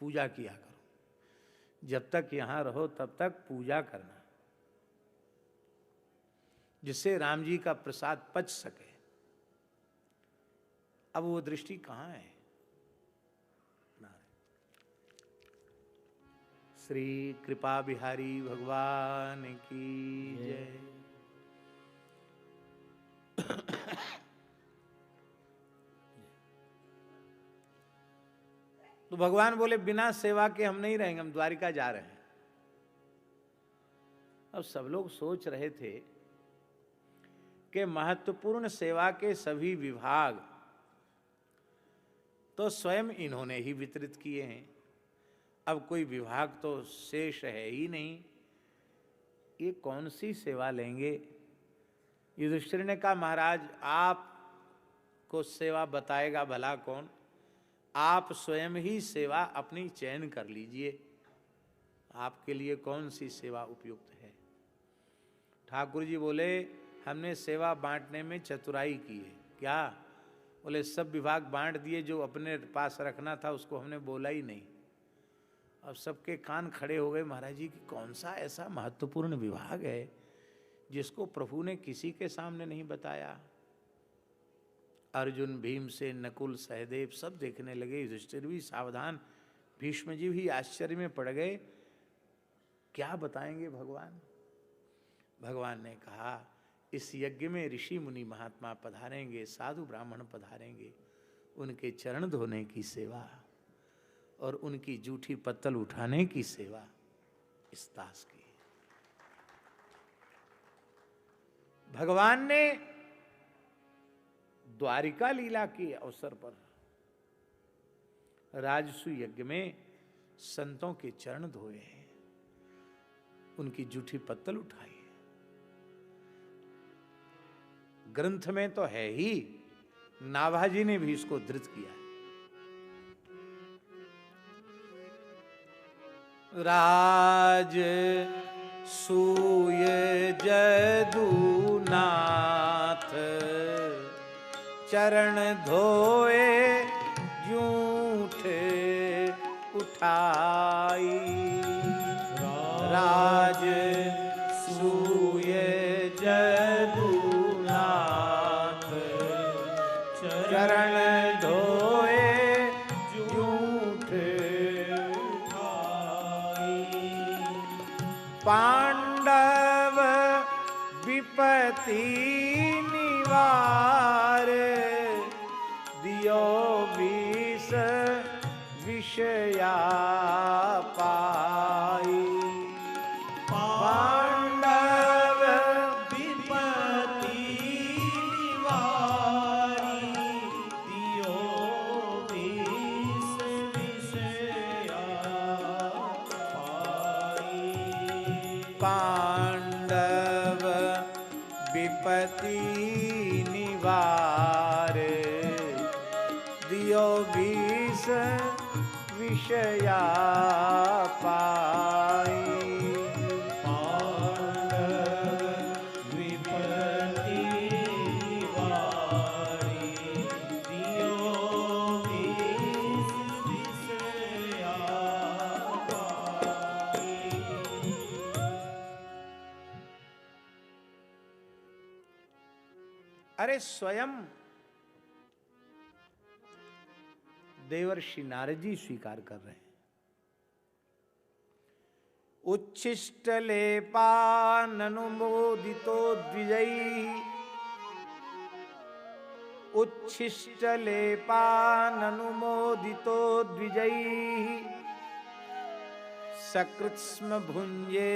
[SPEAKER 1] पूजा किया करो। जब तक यहां रहो तब तक पूजा करना, जिससे राम जी का प्रसाद पच सके। अब वो दृष्टि कहां है? श्री कृपा बिहारी भगवान की जय। तो भगवान बोले बिना सेवा के हम नहीं रहेंगे, हम द्वारिका जा रहे हैं। अब सब लोग सोच रहे थे कि महत्वपूर्ण सेवा के सभी विभाग तो स्वयं इन्होंने ही वितरित किए हैं, अब कोई विभाग तो शेष है ही नहीं, ये कौन सी सेवा लेंगे? युधिष्ठिर ने कहा महाराज आपको सेवा बताएगा भला कौन, आप स्वयं ही सेवा अपनी चयन कर लीजिए, आपके लिए कौन सी सेवा उपयुक्त है। ठाकुर जी बोले हमने सेवा बांटने में चतुराई की है। क्या? बोले सब विभाग बांट दिए, जो अपने पास रखना था उसको हमने बोला ही नहीं। अब सबके कान खड़े हो गए महाराज जी कि कौन सा ऐसा महत्वपूर्ण विभाग है जिसको प्रभु ने किसी के सामने नहीं बताया। अर्जुन, भीमसेन, नकुल, सहदेव सब देखने लगे, युधिष्ठिर भी सावधान, भीष्म जी भी आश्चर्य में पड़ गए, क्या बताएंगे भगवान। भगवान ने कहा इस यज्ञ में ऋषि मुनि महात्मा पधारेंगे, साधु ब्राह्मण पधारेंगे, उनके चरण धोने की सेवा और उनकी जूठी पत्तल उठाने की सेवा इस दास की। भगवान ने द्वारिका लीला के अवसर पर राजसु यज्ञ में संतों के चरण धोए हैं, उनकी जूठी पत्तल उठाई है। ग्रंथ में तो है ही, नाभाजी ने भी इसको धृत किया है। राज सूय जदुनाथ चरण धोए जूठ उठाई। राज सूय जदुनाथ चरण धोए जूठ पांडव विपति निवार दियो विष विषया पाई। पांडव विपति निवारी दियो विष विषया पाई। पांडव विपत्ति निवार, दियो विष विषया पाई।
[SPEAKER 2] विपत्ति निवारी, दियो विष विषया पाई।
[SPEAKER 1] अरे स्वयं देवर्षि नारद जी स्वीकार कर रहे हैं। उच्छिष्ट लेपाननुमोदितो द्विजैः, उच्छिष्ट लेपाननुमोदितो द्विजैः, सकृत्स्म भुञ्जे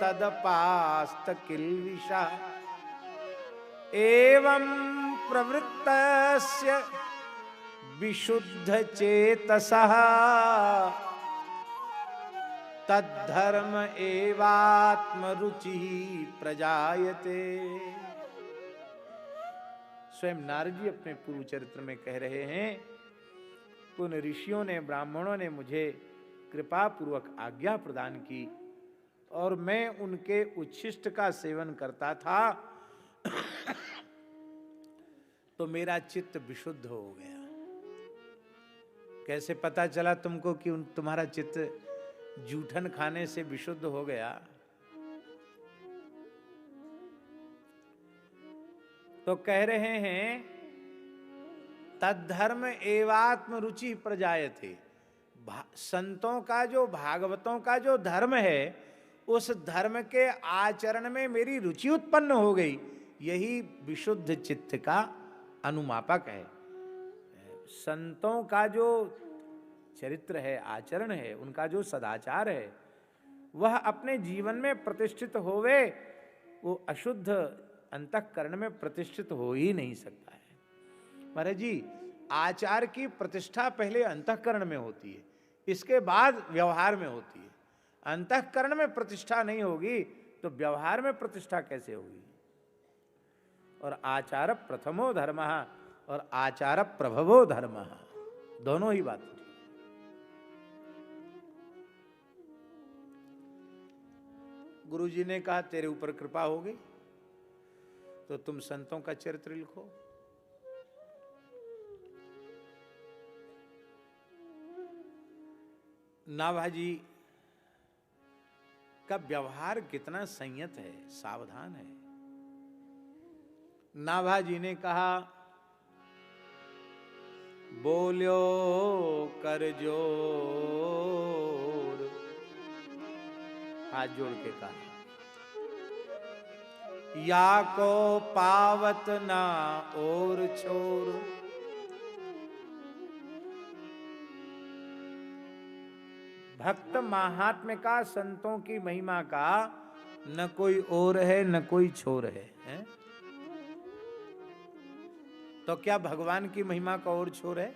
[SPEAKER 1] तदपास्त किल्बिषः, एवं प्रवृत्तस्य विशुद्ध चेतसः, तद्धर्म एवात्मरुचि प्रजायते। स्वयं नारद जी अपने पूर्व चरित्र में कह रहे हैं, उन ऋषियों ने, ब्राह्मणों ने मुझे कृपा पूर्वक आज्ञा प्रदान की और मैं उनके उच्छिष्ट का सेवन करता था तो मेरा चित्त विशुद्ध हो गया। कैसे पता चला तुमको कि तुम्हारा चित्त जूठन खाने से विशुद्ध हो गया? तो कह रहे हैं तद्धर्म एवात्म रुचि प्रजायते। संतों का जो, भागवतों का जो धर्म है, उस धर्म के आचरण में मेरी रुचि उत्पन्न हो गई। यही विशुद्ध चित्त का अनुमापक है। संतों का जो चरित्र है, आचरण है, उनका जो सदाचार है, वह अपने जीवन में प्रतिष्ठित होवे, वो अशुद्ध अंतःकरण में प्रतिष्ठित हो ही नहीं सकता है। महाराज जी, आचार की प्रतिष्ठा पहले अंतःकरण में होती है, इसके बाद व्यवहार में होती है। अंतःकरण में प्रतिष्ठा नहीं होगी तो व्यवहार में प्रतिष्ठा कैसे होगी? और आचार प्रथमो धर्म और आचार प्रभवो धर्म, दोनों ही बात होती है। गुरु जी ने कहा तेरे ऊपर कृपा हो गई तो तुम संतों का चरित्र लिखो। नाभाजी का व्यवहार कितना संयत है, सावधान है। नाभाजी ने कहा बोल्यो कर जोर, हाथ जोड़ के कहा या को पावत ना और छोर। भक्त महात्म्य का, संतों की महिमा का न कोई और है न कोई छोर है, हैं? तो क्या भगवान की महिमा का और छोर है?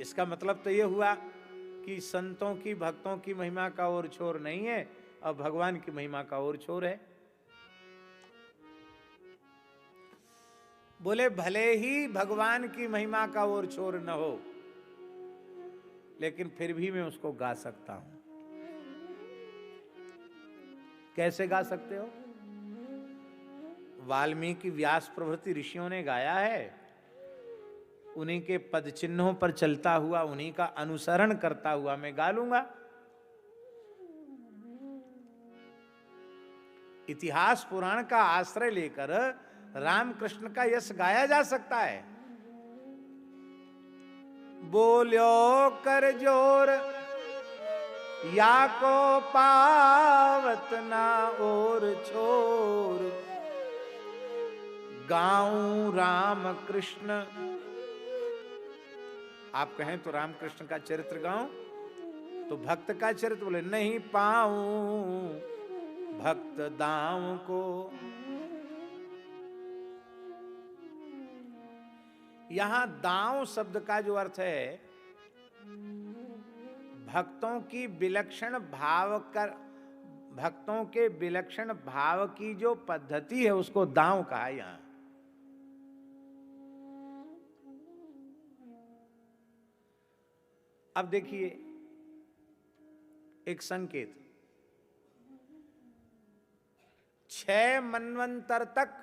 [SPEAKER 1] इसका मतलब तो यह हुआ कि संतों की, भक्तों की महिमा का और छोर नहीं है और भगवान की महिमा का और छोर है। बोले भले ही भगवान की महिमा का और छोर न हो, लेकिन फिर भी मैं उसको गा सकता हूं। कैसे गा सकते हो? वाल्मीकि, व्यास प्रभृति ऋषियों ने गाया है, उन्हीं के पद चिन्हों पर चलता हुआ, उन्हीं का अनुसरण करता हुआ मैं गा लूंगा। इतिहास पुराण का आश्रय लेकर रामकृष्ण का यश गाया जा सकता है। बोल्यो कर जोर या को पावत ना और छोर, गाऊं राम कृष्ण। आप कहें तो रामकृष्ण का चरित्र गाऊं, तो भक्त का चरित्र बोले नहीं पाऊं भक्त दाऊं को। यहां दांव शब्द का जो अर्थ है, भक्तों की विलक्षण भक्तों के विलक्षण भाव की जो पद्धति है उसको दांव कहा यहां। अब देखिए एक संकेत, 6 मनवंतर तक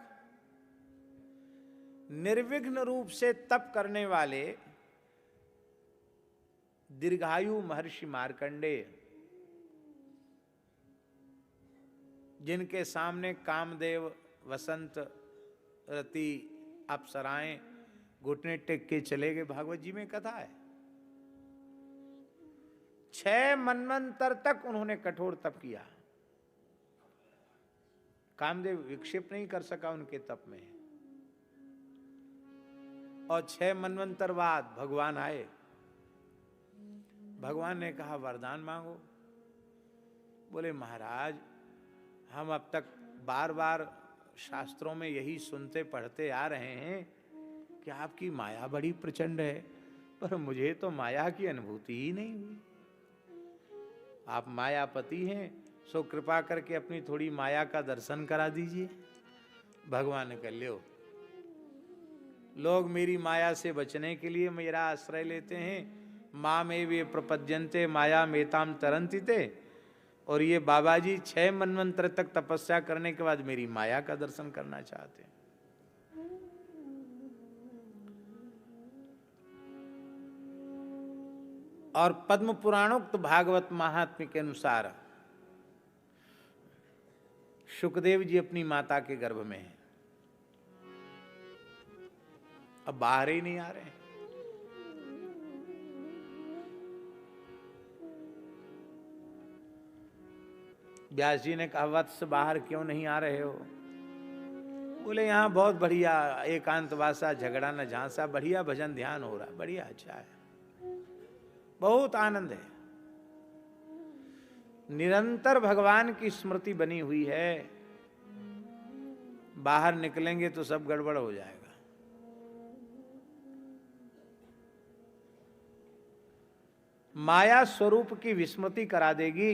[SPEAKER 1] निर्विघ्न रूप से तप करने वाले दीर्घायु महर्षि मार्कंडेय, जिनके सामने कामदेव, वसंत रति, अप्सराएं घुटने टेक के चले गए, भागवत जी में कथा है। 6 मनवंतर तक उन्होंने कठोर तप किया, कामदेव विक्षेप नहीं कर सका उनके तप में। और 6 मनवंतर बाद भगवान आए, भगवान ने कहा वरदान मांगो। बोले महाराज हम अब तक बार बार शास्त्रों में यही सुनते पढ़ते आ रहे हैं कि आपकी माया बड़ी प्रचंड है, पर मुझे तो माया की अनुभूति ही नहीं हुई। आप मायापति हैं, सो कृपा करके अपनी थोड़ी माया का दर्शन करा दीजिए। भगवान ने कह लो, लोग मेरी माया से बचने के लिए मेरा आश्रय लेते हैं, माँ में वे प्रपद्यन्ते माया मेताम तरंति ते, और ये बाबा जी 6 मनवंतर तक तपस्या करने के बाद मेरी माया का दर्शन करना चाहते हैं। और पद्म पुराणोक्त भागवत महात्म्य के अनुसार शुकदेव जी अपनी माता के गर्भ में हैं, अब बाहर ही नहीं आ रहे हैं। व्यास जी ने कहा वत्स बाहर क्यों नहीं आ रहे हो? बोले यहाँ बहुत बढ़िया एकांतवासा, झगड़ा न झांसा, बढ़िया भजन ध्यान हो रहा, बढ़िया अच्छा है, बहुत आनंद है, निरंतर भगवान की स्मृति बनी हुई है। बाहर निकलेंगे तो सब गड़बड़ हो जाएगा। माया स्वरूप की विस्मृति करा देगी,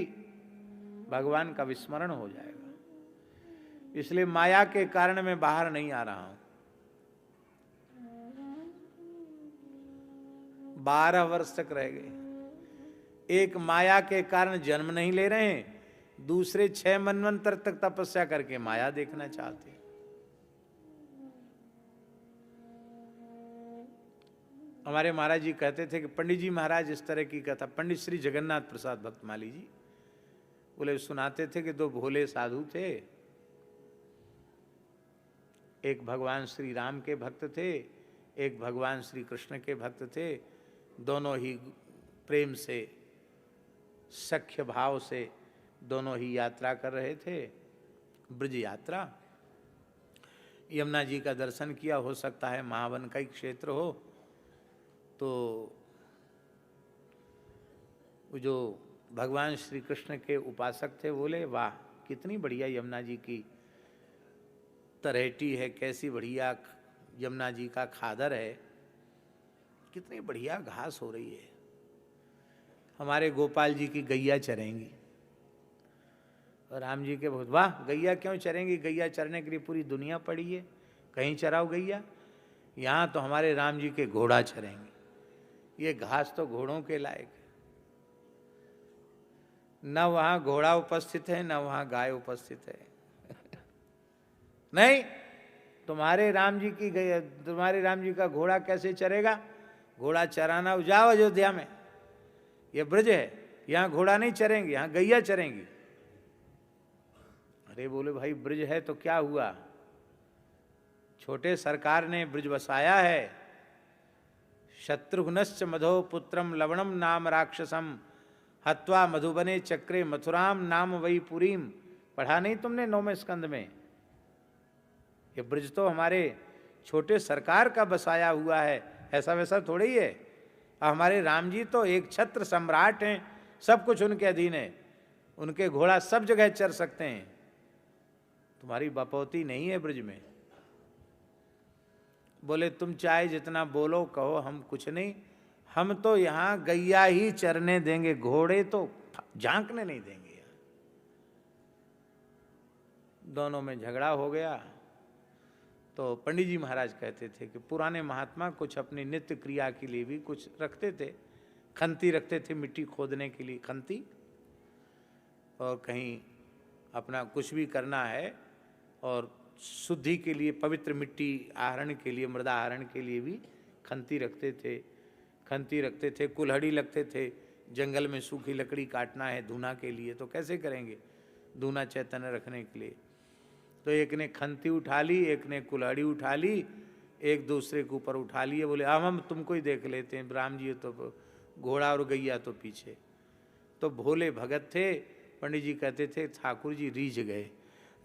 [SPEAKER 1] भगवान का विस्मरण हो जाएगा। इसलिए माया के कारण मैं बाहर नहीं आ रहा हूं। 12 वर्ष तक रह गए, एक माया के कारण जन्म नहीं ले रहे हैं, दूसरे 6 मनवंतर तक तपस्या करके माया देखना चाहते हैं। हमारे महाराज जी कहते थे कि पंडित जी महाराज इस तरह की कथा, पंडित श्री जगन्नाथ प्रसाद भक्तमाली जी बोले सुनाते थे कि 2 भोले साधु थे, एक भगवान श्री राम के भक्त थे, एक भगवान श्री कृष्ण के भक्त थे। दोनों ही प्रेम से, सख्य भाव से दोनों ही यात्रा कर रहे थे, ब्रज यात्रा। यमुना जी का दर्शन किया, हो सकता है महावन का ही क्षेत्र हो, तो वो जो भगवान श्री कृष्ण के उपासक थे बोले वाह कितनी बढ़िया यमुना जी की तरहेटी है, कैसी बढ़िया यमुना जी का खादर है, कितनी बढ़िया घास हो रही है, हमारे गोपाल जी की गैया चरेंगी। और राम जी के बहुत वाह गैया क्यों चरेंगी, गैया चरने के लिए पूरी दुनिया पड़ी है, कहीं चराओ गैया, यहाँ तो हमारे राम जी के घोड़ा चरेंगे, ये घास तो घोड़ों के लायक है। न वहां घोड़ा उपस्थित है, न वहां गाय उपस्थित है। नहीं, तुम्हारे राम जी की गैया, तुम्हारे राम जी का घोड़ा कैसे चरेगा? घोड़ा चराना जाओ अयोध्या में, ये ब्रज है, यहाँ घोड़ा नहीं चरेंगे, यहाँ गैया चरेंगी। अरे बोले भाई ब्रज है तो क्या हुआ, छोटे सरकार ने ब्रज बसाया है। शत्रुघ्नश्च मधो पुत्रम लवणम नाम राक्षसम हत्वा मधुबने चक्रे मथुराम नाम वही पुरीम, पढ़ा नहीं तुमने 9वें स्कंद में? ये ब्रज तो हमारे छोटे सरकार का बसाया हुआ है, ऐसा वैसा थोड़ी ही है। हमारे राम जी तो एक छत्र सम्राट हैं, सब कुछ उनके अधीन है, उनके घोड़ा सब जगह चर सकते हैं। तुम्हारी बपौती नहीं है ब्रज में। बोले तुम चाहे जितना बोलो कहो, हम कुछ नहीं, हम तो यहाँ गैया ही चरने देंगे, घोड़े तो झांकने नहीं देंगे। दोनों में झगड़ा हो गया। तो पंडित जी महाराज कहते थे कि पुराने महात्मा कुछ अपनी नित्य क्रिया के लिए भी कुछ रखते थे, खंती रखते थे मिट्टी खोदने के लिए खंती, और कहीं अपना कुछ भी करना है और शुद्धि के लिए पवित्र मिट्टी आहरण के लिए, मृदा आहरण के लिए भी खंती रखते थे। खंती रखते थे, कुल्हड़ी लगते थे, जंगल में सूखी लकड़ी काटना है धूना के लिए तो कैसे करेंगे, धूना चैतन्य रखने के लिए। तो एक ने खंती उठा ली, एक ने कुल्हड़ी उठा ली, एक दूसरे के ऊपर उठा लिए, बोले हम तुमको ही देख लेते हैं, राम जी तो घोड़ा और गैया तो पीछे। तो भोले भगत थे, पंडित जी कहते थे ठाकुर जी रीझ गए,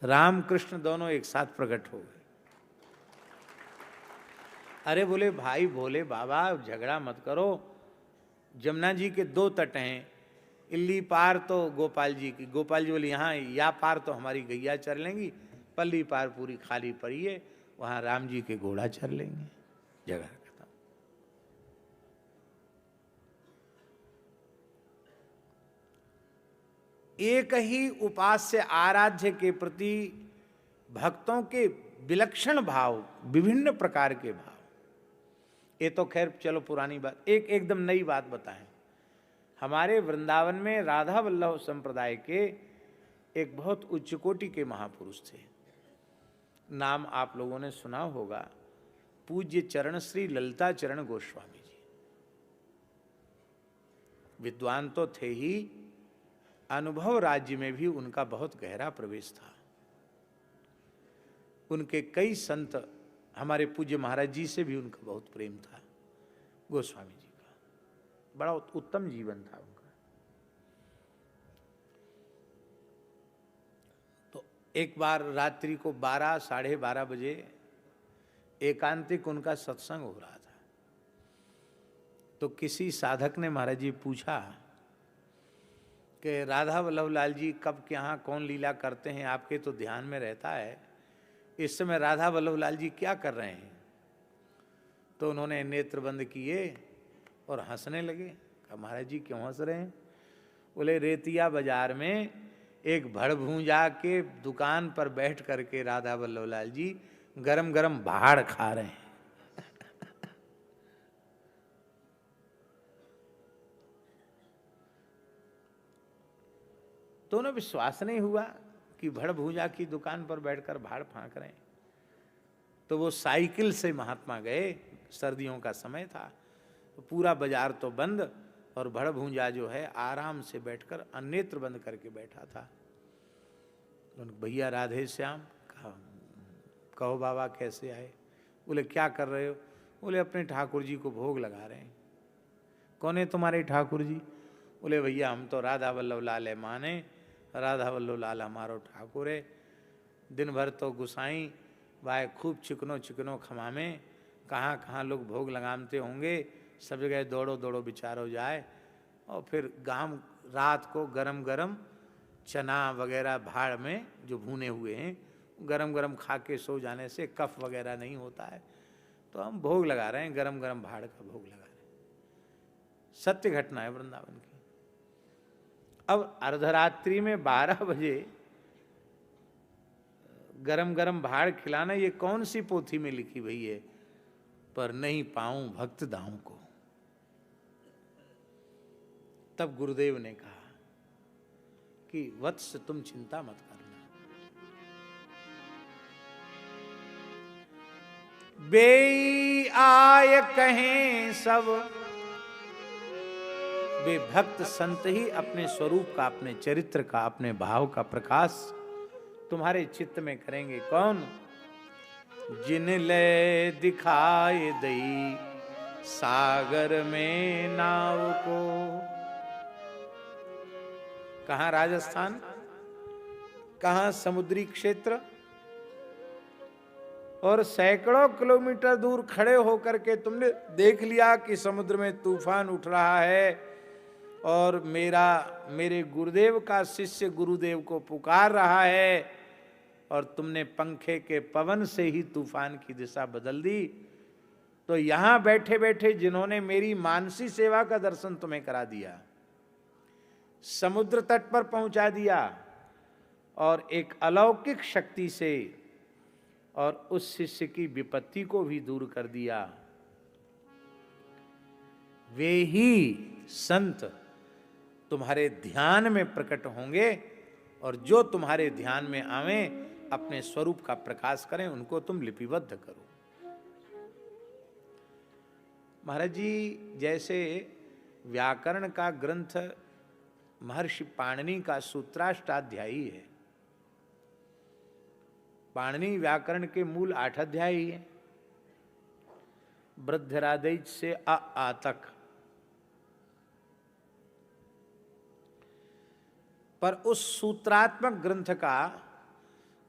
[SPEAKER 1] राम कृष्ण दोनों एक साथ प्रकट हो गए। अरे बोले भाई भोले बाबा झगड़ा मत करो, जमुना जी के 2 तट हैं, इल्ली पार तो गोपाल जी की, गोपाल जी बोले यहाँ या पार तो हमारी गैया चर लेंगी, पल्ली पार पूरी खाली पड़ी है, वहाँ राम जी के घोड़ा चर लेंगे, झगड़ा खत्म। एक ही उपास्य आराध्य के प्रति भक्तों के विलक्षण भाव, विभिन्न प्रकार के भाव। ये तो खैर चलो पुरानी बात, एक एकदम नई बात बताएं। हमारे वृंदावन में राधा वल्लभ संप्रदाय के एक बहुत उच्च कोटि के महापुरुष थे, नाम आप लोगों ने सुना होगा, पूज्य चरण श्री ललिता चरण गोस्वामी जी। विद्वान तो थे ही, अनुभव राज्य में भी उनका बहुत गहरा प्रवेश था। उनके कई संत, हमारे पूज्य महाराज जी से भी उनका बहुत प्रेम था, गोस्वामी जी का बड़ा उत्तम जीवन था उनका। तो एक बार रात्रि को 12 साढ़े 12 बजे एकांतिक उनका सत्संग हो रहा था। तो किसी साधक ने महाराज जी पूछा कि राधा वल्लभ लाल जी कब यहाँ कौन लीला करते हैं, आपके तो ध्यान में रहता है, इस समय राधा वल्लभ लाल जी क्या कर रहे हैं। तो उन्होंने नेत्र बंद किए और हंसने लगे। कहा महाराज जी क्यों हंस रहे हैं। बोले रेतिया बाजार में एक भड़भूंजा के दुकान पर बैठ करके राधा वल्लभ लाल जी गरम गरम भाड़ खा रहे हैं। तो उन्हें विश्वास नहीं हुआ कि भड़भूजा की दुकान पर बैठकर भाड़ फांक रहे हैं। तो वो साइकिल से महात्मा गए, सर्दियों का समय था, तो पूरा बाजार तो बंद और भड़भूजा जो है आराम से बैठकर अन्नेत्र बंद करके बैठा था। भैया राधे श्याम, कहो बाबा कैसे आए। बोले क्या कर रहे हो। बोले अपने ठाकुर जी को भोग लगा रहे हैं। कौन है तुम्हारे ठाकुर जी। बोले भैया हम तो राधा वल्लभ लाल है माने, राधा वल्लभ लाल हमारो ठाकुर है। दिन भर तो गुसाई वाय खूब चिकनो चिकनो खमामे, कहाँ कहाँ लोग भोग लगाते होंगे, सब जगह दौड़ो दौड़ो विचारो जाए। और फिर गांव रात को गरम गरम चना वगैरह भाड़ में जो भुने हुए हैं गरम गरम खा के सो जाने से कफ वगैरह नहीं होता है, तो हम भोग लगा रहे हैं, गरम गरम भाड़ का भोग लगा रहे हैं। सत्य घटना है वृंदावन की। अब अर्धरात्रि में 12 बजे गरम गरम भाड़ खिलाना, ये कौन सी पोथी में लिखी हुई है। पर नहीं पाऊं भक्त दाऊं को। तब गुरुदेव ने कहा कि वत्स तुम चिंता मत करना, बे आय कहें सब, वे भक्त संत ही अपने स्वरूप का, अपने चरित्र का, अपने भाव का प्रकाश तुम्हारे चित्त में करेंगे। कौन। जिन ले दिखाए दई सागर में नाव को। कहाँ राजस्थान, कहाँ समुद्री क्षेत्र, और सैकड़ों किलोमीटर दूर खड़े होकर के तुमने देख लिया कि समुद्र में तूफान उठ रहा है और मेरे गुरुदेव का शिष्य गुरुदेव को पुकार रहा है, और तुमने पंखे के पवन से ही तूफान की दिशा बदल दी। तो यहां बैठे बैठे जिन्होंने मेरी मानसी सेवा का दर्शन तुम्हें करा दिया, समुद्र तट पर पहुंचा दिया, और एक अलौकिक शक्ति से और उस शिष्य की विपत्ति को भी दूर कर दिया। वे ही संत तुम्हारे ध्यान में प्रकट होंगे और जो तुम्हारे ध्यान में आवें अपने स्वरूप का प्रकाश करें, उनको तुम लिपिबद्ध करो। महाराज जी, जैसे व्याकरण का ग्रंथ महर्षि पाणिनि का सूत्राष्टाध्यायी है। पाणिनि व्याकरण के मूल 8 अध्याय ही है, वृद्धरादैच से आ तक। पर उस सूत्रात्मक ग्रंथ का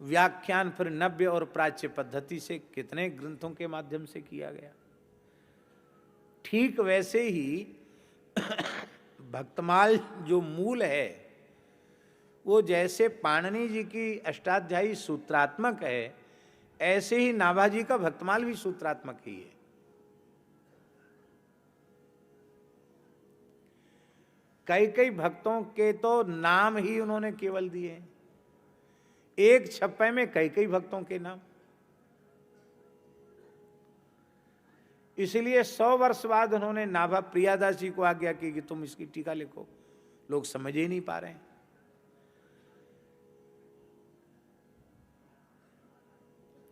[SPEAKER 1] व्याख्यान फिर नव्य और प्राच्य पद्धति से कितने ग्रंथों के माध्यम से किया गया। ठीक वैसे ही भक्तमाल जो मूल है वो जैसे पाणिनि जी की अष्टाध्यायी सूत्रात्मक है, ऐसे ही नाभाजी का भक्तमाल भी सूत्रात्मक ही है। कई कई भक्तों के तो नाम ही उन्होंने केवल दिए, एक छप्पे में कई कई भक्तों के नाम। इसलिए 100 वर्ष बाद उन्होंने नाभा प्रियादास जी को आज्ञा की कि तुम इसकी टीका लिखो, लोग समझ ही नहीं पा रहे हैं।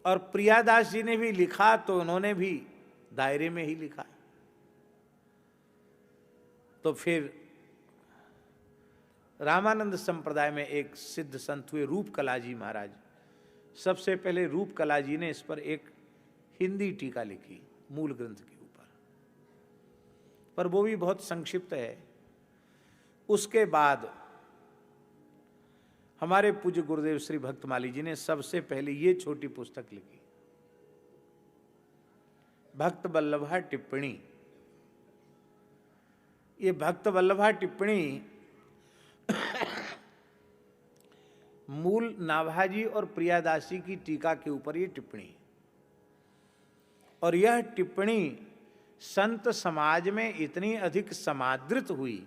[SPEAKER 1] और प्रियादास जी ने भी लिखा तो उन्होंने भी दायरे में ही लिखा। तो फिर रामानंद संप्रदाय में एक सिद्ध संत हुए रूपकला जी महाराज। सबसे पहले रूपकला जी ने इस पर एक हिंदी टीका लिखी मूल ग्रंथ के ऊपर, पर वो भी बहुत संक्षिप्त है। उसके बाद हमारे पूज्य गुरुदेव श्री भक्तमाली जी ने सबसे पहले ये छोटी पुस्तक लिखी, भक्त वल्लभा टिप्पणी। ये भक्त वल्लभा टिप्पणी मूल नाभाजी और प्रियादासी की टीका के ऊपर ये टिप्पणी, और यह टिप्पणी संत समाज में इतनी अधिक समादृत हुई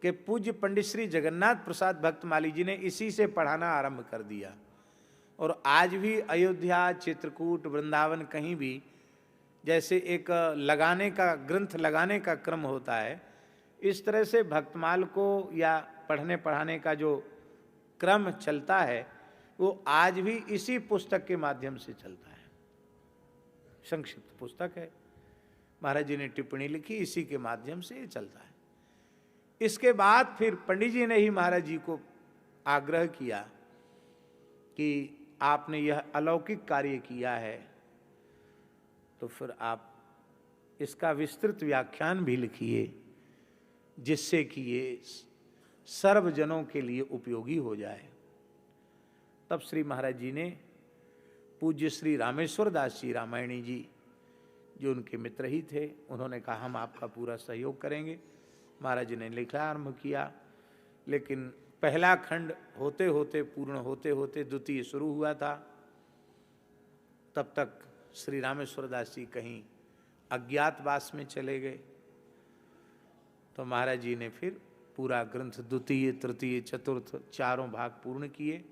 [SPEAKER 1] कि पूज्य पंडित श्री जगन्नाथ प्रसाद भक्तमाली जी ने इसी से पढ़ाना आरंभ कर दिया। और आज भी अयोध्या, चित्रकूट, वृंदावन कहीं भी जैसे एक लगाने का ग्रंथ लगाने का क्रम होता है, इस तरह से भक्तमाल को या पढ़ने पढ़ाने का जो क्रम चलता है वो आज भी इसी पुस्तक के माध्यम से चलता है। संक्षिप्त पुस्तक है, महाराज जी ने टिप्पणी लिखी, इसी के माध्यम से ये चलता है। इसके बाद फिर पंडित जी ने ही महाराज जी को आग्रह किया कि आपने यह अलौकिक कार्य किया है तो फिर आप इसका विस्तृत व्याख्यान भी लिखिए, जिससे कि ये सर्वजनों के लिए उपयोगी हो जाए। तब श्री महाराज जी ने पूज्य श्री रामेश्वर दास जी रामायणी जी, जो उनके मित्र ही थे, उन्होंने कहा हम आपका पूरा सहयोग करेंगे। महाराज जी ने लिखना आरंभ किया, लेकिन पहला खंड होते होते पूर्ण होते होते द्वितीय शुरू हुआ था। तब तक श्री रामेश्वर दास जी कहीं अज्ञातवास में चले गए। तो महाराज जी ने फिर पूरा ग्रंथ द्वितीय, तृतीय, चतुर्थ चारों भाग पूर्ण किए।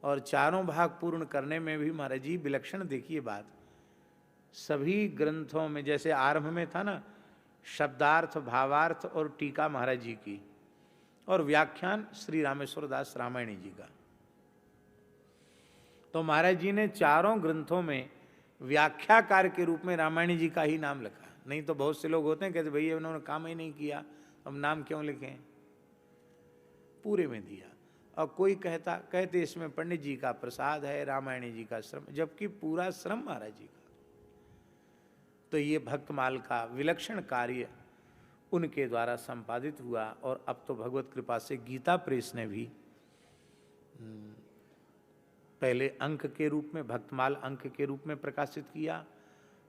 [SPEAKER 1] और चारों भाग पूर्ण करने में भी महाराज जी विलक्षण देखिए बात, सभी ग्रंथों में जैसे आरंभ में था ना शब्दार्थ, भावार्थ और टीका महाराज जी की, और व्याख्यान श्री रामेश्वर दास रामायणी जी का। तो महाराज जी ने चारों ग्रंथों में व्याख्याकार के रूप में रामायणी जी का ही नाम लिखा। नहीं तो बहुत से लोग होते हैं कहते भैया उन्होंने काम ही नहीं किया, अब नाम क्यों लिखें। पूरे में दिया। और कोई कहते इसमें पंडित जी का प्रसाद है, रामायणी जी का श्रम, जबकि पूरा श्रम महाराज जी का। तो ये भक्तमाल का विलक्षण कार्य उनके द्वारा संपादित हुआ। और अब तो भगवत कृपा से गीता प्रेस ने भी पहले अंक के रूप में, भक्तमाल अंक के रूप में प्रकाशित किया,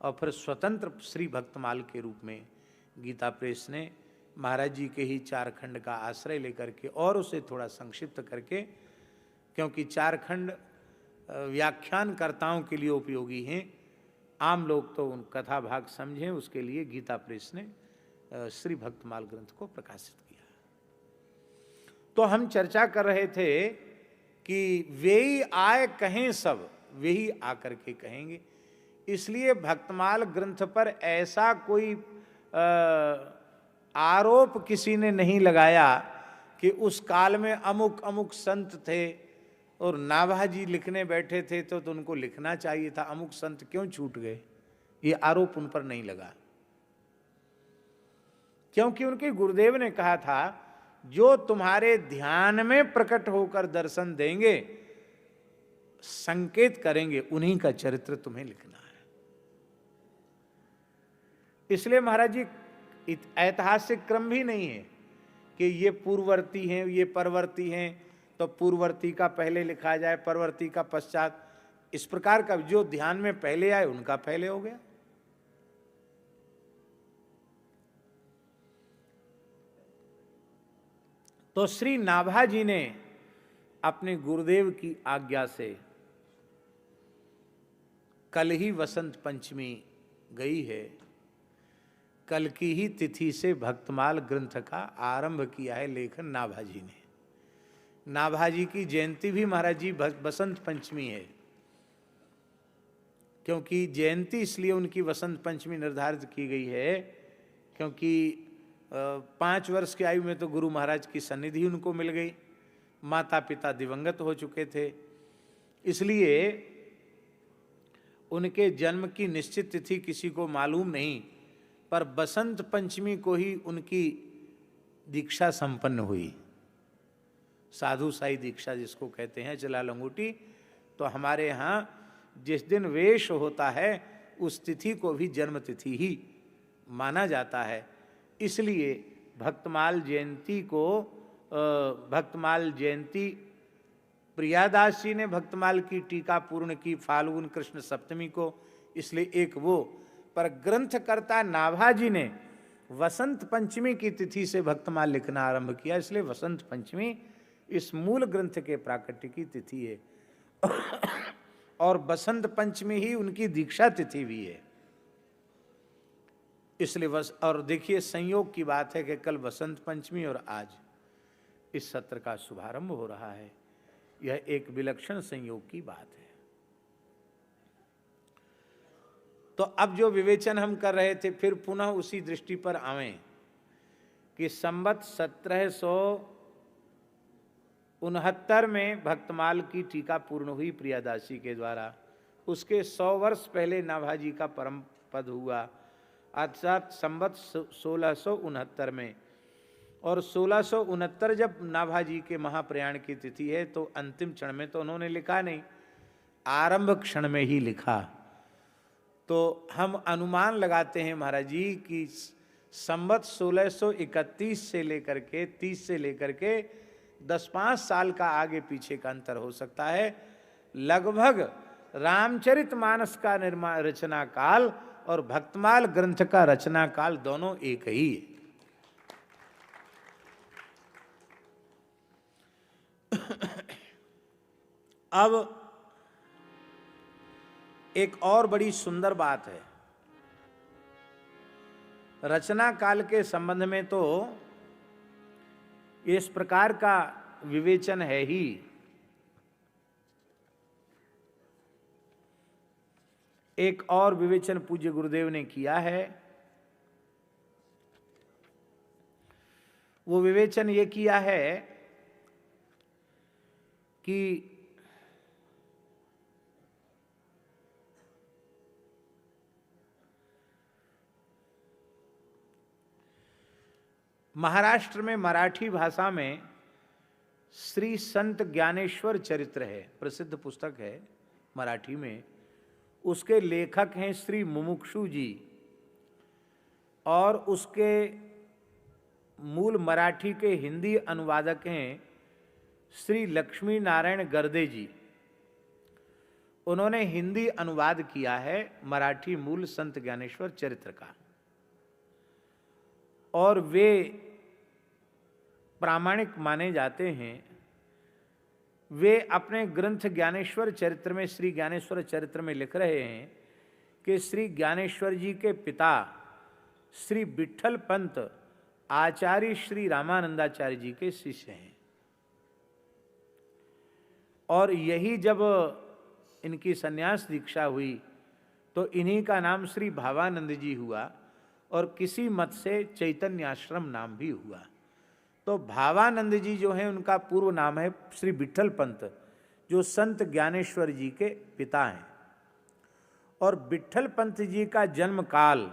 [SPEAKER 1] और फिर स्वतंत्र श्री भक्तमाल के रूप में गीता प्रेस ने महाराज जी के ही 4 खंड का आश्रय लेकर के और उसे थोड़ा संक्षिप्त करके, क्योंकि 4 खंड व्याख्यानकर्ताओं के लिए उपयोगी हैं, आम लोग तो उन कथा भाग समझें, उसके लिए गीता प्रेस ने श्री भक्तमाल ग्रंथ को प्रकाशित किया। तो हम चर्चा कर रहे थे कि वे ही आए कहें सब, वे ही आकर के कहेंगे। इसलिए भक्तमाल ग्रंथ पर ऐसा कोई आरोप किसी ने नहीं लगाया कि उस काल में अमुक अमुक संत थे और नाभाजी लिखने बैठे थे तो उनको लिखना चाहिए था, अमुक संत क्यों छूट गए, ये आरोप उन पर नहीं लगा। क्योंकि उनके गुरुदेव ने कहा था जो तुम्हारे ध्यान में प्रकट होकर दर्शन देंगे, संकेत करेंगे, उन्हीं का चरित्र तुम्हें लिखना है। इसलिए महाराज जी ऐतिहासिक क्रम भी नहीं है कि ये पूर्ववर्ती हैं, ये परवर्ती हैं, तो पूर्ववर्ती का पहले लिखा जाए, परवर्ती का पश्चात। इस प्रकार का जो ध्यान में पहले आए उनका पहले हो गया। तो श्री नाभा जी ने अपने गुरुदेव की आज्ञा से कल ही वसंत पंचमी गई है, कल की ही तिथि से भक्तमाल ग्रंथ का आरंभ किया है लेखन नाभा जी ने। नाभा जी की जयंती भी महाराज जी वसंत पंचमी है, क्योंकि जयंती इसलिए उनकी वसंत पंचमी निर्धारित की गई है क्योंकि 5 वर्ष की आयु में तो गुरु महाराज की सन्निधि उनको मिल गई, माता पिता दिवंगत हो चुके थे, इसलिए उनके जन्म की निश्चित तिथि किसी को मालूम नहीं, पर बसंत पंचमी को ही उनकी दीक्षा संपन्न हुई। साधु साई दीक्षा जिसको कहते हैं, चला लंगोटी। तो हमारे यहाँ जिस दिन वेश होता है उस तिथि को भी जन्म तिथि ही माना जाता है। इसलिए भक्तमाल जयंती को भक्तमाल जयंती प्रियादास जी ने भक्तमाल की टीका पूर्ण की फाल्गुन कृष्ण सप्तमी को, इसलिए एक वो, पर ग्रंथकर्ता नाभा जी ने वसंत पंचमी की तिथि से भक्तमाल लिखना आरंभ किया, इसलिए वसंत पंचमी इस मूल ग्रंथ के प्राकट्य की तिथि है और बसंत पंचमी ही उनकी दीक्षा तिथि भी है। इसलिए और देखिए संयोग की बात है कि कल बसंत पंचमी और आज इस सत्र का शुभारंभ हो रहा है। यह एक विलक्षण संयोग की बात है। तो अब जो विवेचन हम कर रहे थे फिर पुनः उसी दृष्टि पर आवें कि संवत 1769 में भक्तमाल की टीका पूर्ण हुई प्रियादासी के द्वारा। उसके 100 वर्ष पहले नाभाजी का परम पद हुआ, अर्थात संवत 1669 में। और 1669 जब नाभाजी के महाप्रयाण की तिथि है तो अंतिम क्षण में तो उन्होंने लिखा नहीं, आरंभ क्षण में ही लिखा। तो हम अनुमान लगाते हैं महाराज जी कि संवत 1631 से लेकर के 30 से लेकर के 10-5 साल का आगे पीछे का अंतर हो सकता है। लगभग रामचरितमानस का रचना काल और भक्तमाल ग्रंथ का रचना काल दोनों एक ही है। अब एक और बड़ी सुंदर बात है, रचना काल के संबंध में तो इस प्रकार का विवेचन है ही। एक और विवेचन पूज्य गुरुदेव ने किया है, वो विवेचन ये किया है कि महाराष्ट्र में मराठी भाषा में श्री संत ज्ञानेश्वर चरित्र है, प्रसिद्ध पुस्तक है मराठी में। उसके लेखक हैं श्री मुमुक्षु जी और उसके मूल मराठी के हिंदी अनुवादक हैं श्री लक्ष्मी नारायण गर्दे जी। उन्होंने हिंदी अनुवाद किया है मराठी मूल संत ज्ञानेश्वर चरित्र का और वे प्रामाणिक माने जाते हैं। वे अपने ग्रंथ ज्ञानेश्वर चरित्र में, श्री ज्ञानेश्वर चरित्र में लिख रहे हैं कि श्री ज्ञानेश्वर जी के पिता श्री विठ्ठल पंत आचार्य श्री रामानंदाचार्य जी के शिष्य हैं। और यही जब इनकी संन्यास दीक्षा हुई तो इन्हीं का नाम श्री भावानंद जी हुआ और किसी मत से चैतन्य आश्रम नाम भी हुआ। तो भावानंद जी जो हैं उनका पूर्व नाम है श्री विट्ठल पंत, जो संत ज्ञानेश्वर जी के पिता हैं। और विट्ठल पंत जी का जन्म काल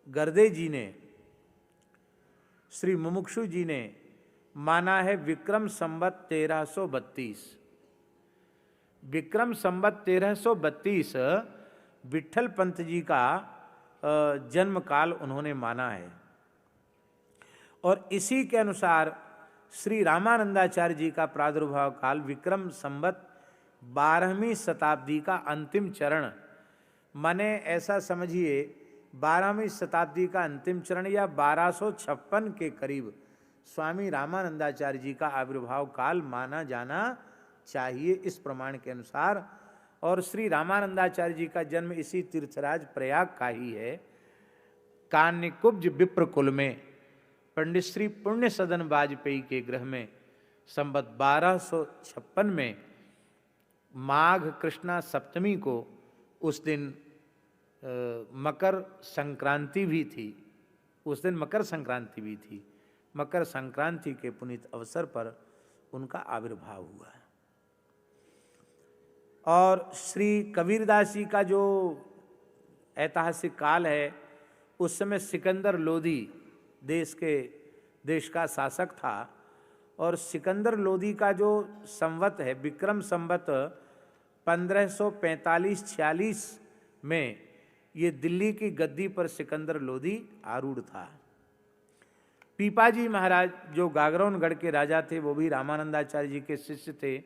[SPEAKER 1] गर्दे जी ने, श्री मुमुक्षु जी ने माना है विक्रम संवत 1332। विक्रम संवत 1332 विट्ठल पंत जी का जन्म काल उन्होंने माना है। और इसी के अनुसार श्री रामानंदाचार्य जी का प्रादुर्भाव काल विक्रम संवत 12वीं शताब्दी का अंतिम चरण, माने ऐसा समझिए 12वीं शताब्दी का अंतिम चरण या 1256 के करीब स्वामी रामानंदाचार्य जी का आविर्भाव काल माना जाना चाहिए इस प्रमाण के अनुसार। और श्री रामानंदाचार्य जी का जन्म इसी तीर्थराज प्रयाग का ही है। कान्यकुब्ज विप्रकुल में पंडित श्री पुण्य सदन वाजपेयी के गृह में संवत 1256 में माघ कृष्णा सप्तमी को, उस दिन मकर संक्रांति भी थी, उस दिन मकर संक्रांति भी थी। मकर संक्रांति के पुनीत अवसर पर उनका आविर्भाव हुआ। और श्री कबीरदास जी का जो ऐतिहासिक काल है, उस समय सिकंदर लोदी देश का शासक था। और सिकंदर लोदी का जो संवत है विक्रम संवत 1545-46 में, ये दिल्ली की गद्दी पर सिकंदर लोदी आरूढ़ था। पीपाजी महाराज जो गागरोनगढ़ के राजा थे, वो भी रामानंदाचार्य जी के शिष्य थे।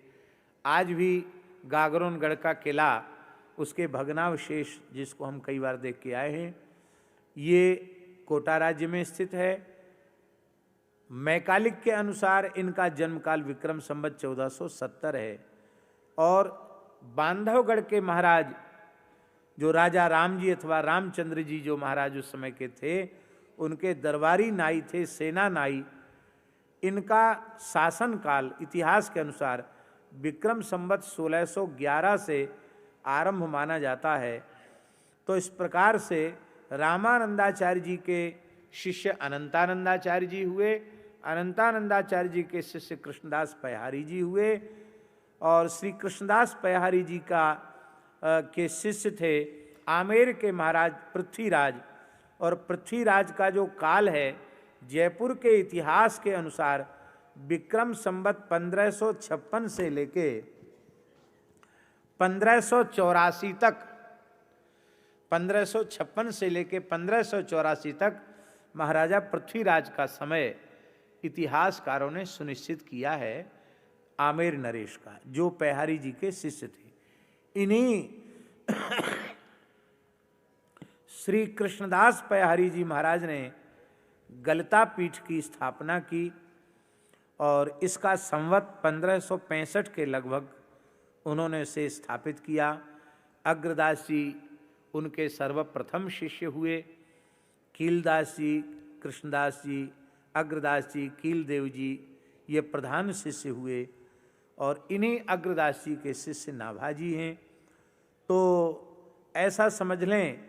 [SPEAKER 1] आज भी गागरोनगढ़ का किला, उसके भग्नावशेष जिसको हम कई बार देख के आए हैं, ये कोटा राज्य में स्थित है। मैकालिक के अनुसार इनका जन्मकाल विक्रम संवत 1470 है। और बांधवगढ़ के महाराज जो राजा राम जी अथवा रामचंद्र जी जो महाराज उस समय के थे, उनके दरबारी नाई थे, सेना नाई। इनका शासनकाल इतिहास के अनुसार विक्रम संवत 1611 से आरंभ माना जाता है। तो इस प्रकार से रामानंदाचार्य जी के शिष्य अनंतानंदाचार्य जी हुए, अनंतानंदाचार्य जी के शिष्य कृष्णदास पयहारी जी हुए, और श्री कृष्णदास पयहारी जी के शिष्य थे आमेर के महाराज पृथ्वीराज। और पृथ्वीराज का जो काल है जयपुर के इतिहास के अनुसार विक्रम संवत 1556 से लेके 1584 तक, 1556 से लेके 1584 तक महाराजा पृथ्वीराज का समय इतिहासकारों ने सुनिश्चित किया है आमेर नरेश का, जो पयहारी जी के शिष्य थे। इन्हीं श्री कृष्णदास पयहारी जी महाराज ने गलता पीठ की स्थापना की और इसका संवत 1565 के लगभग उन्होंने इसे स्थापित किया। अग्रदास जी उनके सर्वप्रथम शिष्य हुए। कीलदास जी, कृष्णदास जी, अग्रदास जी, कीलदेव जी ये प्रधान शिष्य हुए। और इन्हीं अग्रदास जी के शिष्य नाभाजी हैं। तो ऐसा समझ लें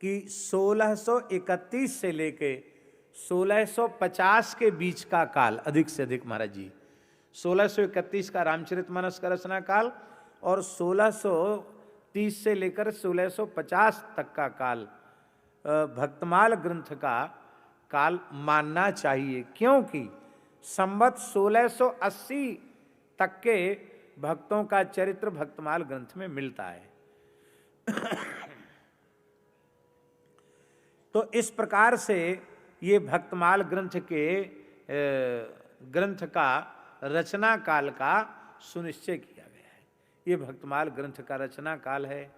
[SPEAKER 1] कि 1631 से लेके 1650 के बीच का काल अधिक से अधिक महाराज जी, 1631 का रामचरितमानस का रचना काल और 1630 से लेकर 1650 तक का काल भक्तमाल ग्रंथ का काल मानना चाहिए, क्योंकि संवत 1680 तक के भक्तों का चरित्र भक्तमाल ग्रंथ में मिलता है। तो इस प्रकार से ये भक्तमाल ग्रंथ का रचना काल का सुनिश्चय किया गया है। ये भक्तमाल ग्रंथ का रचना काल है।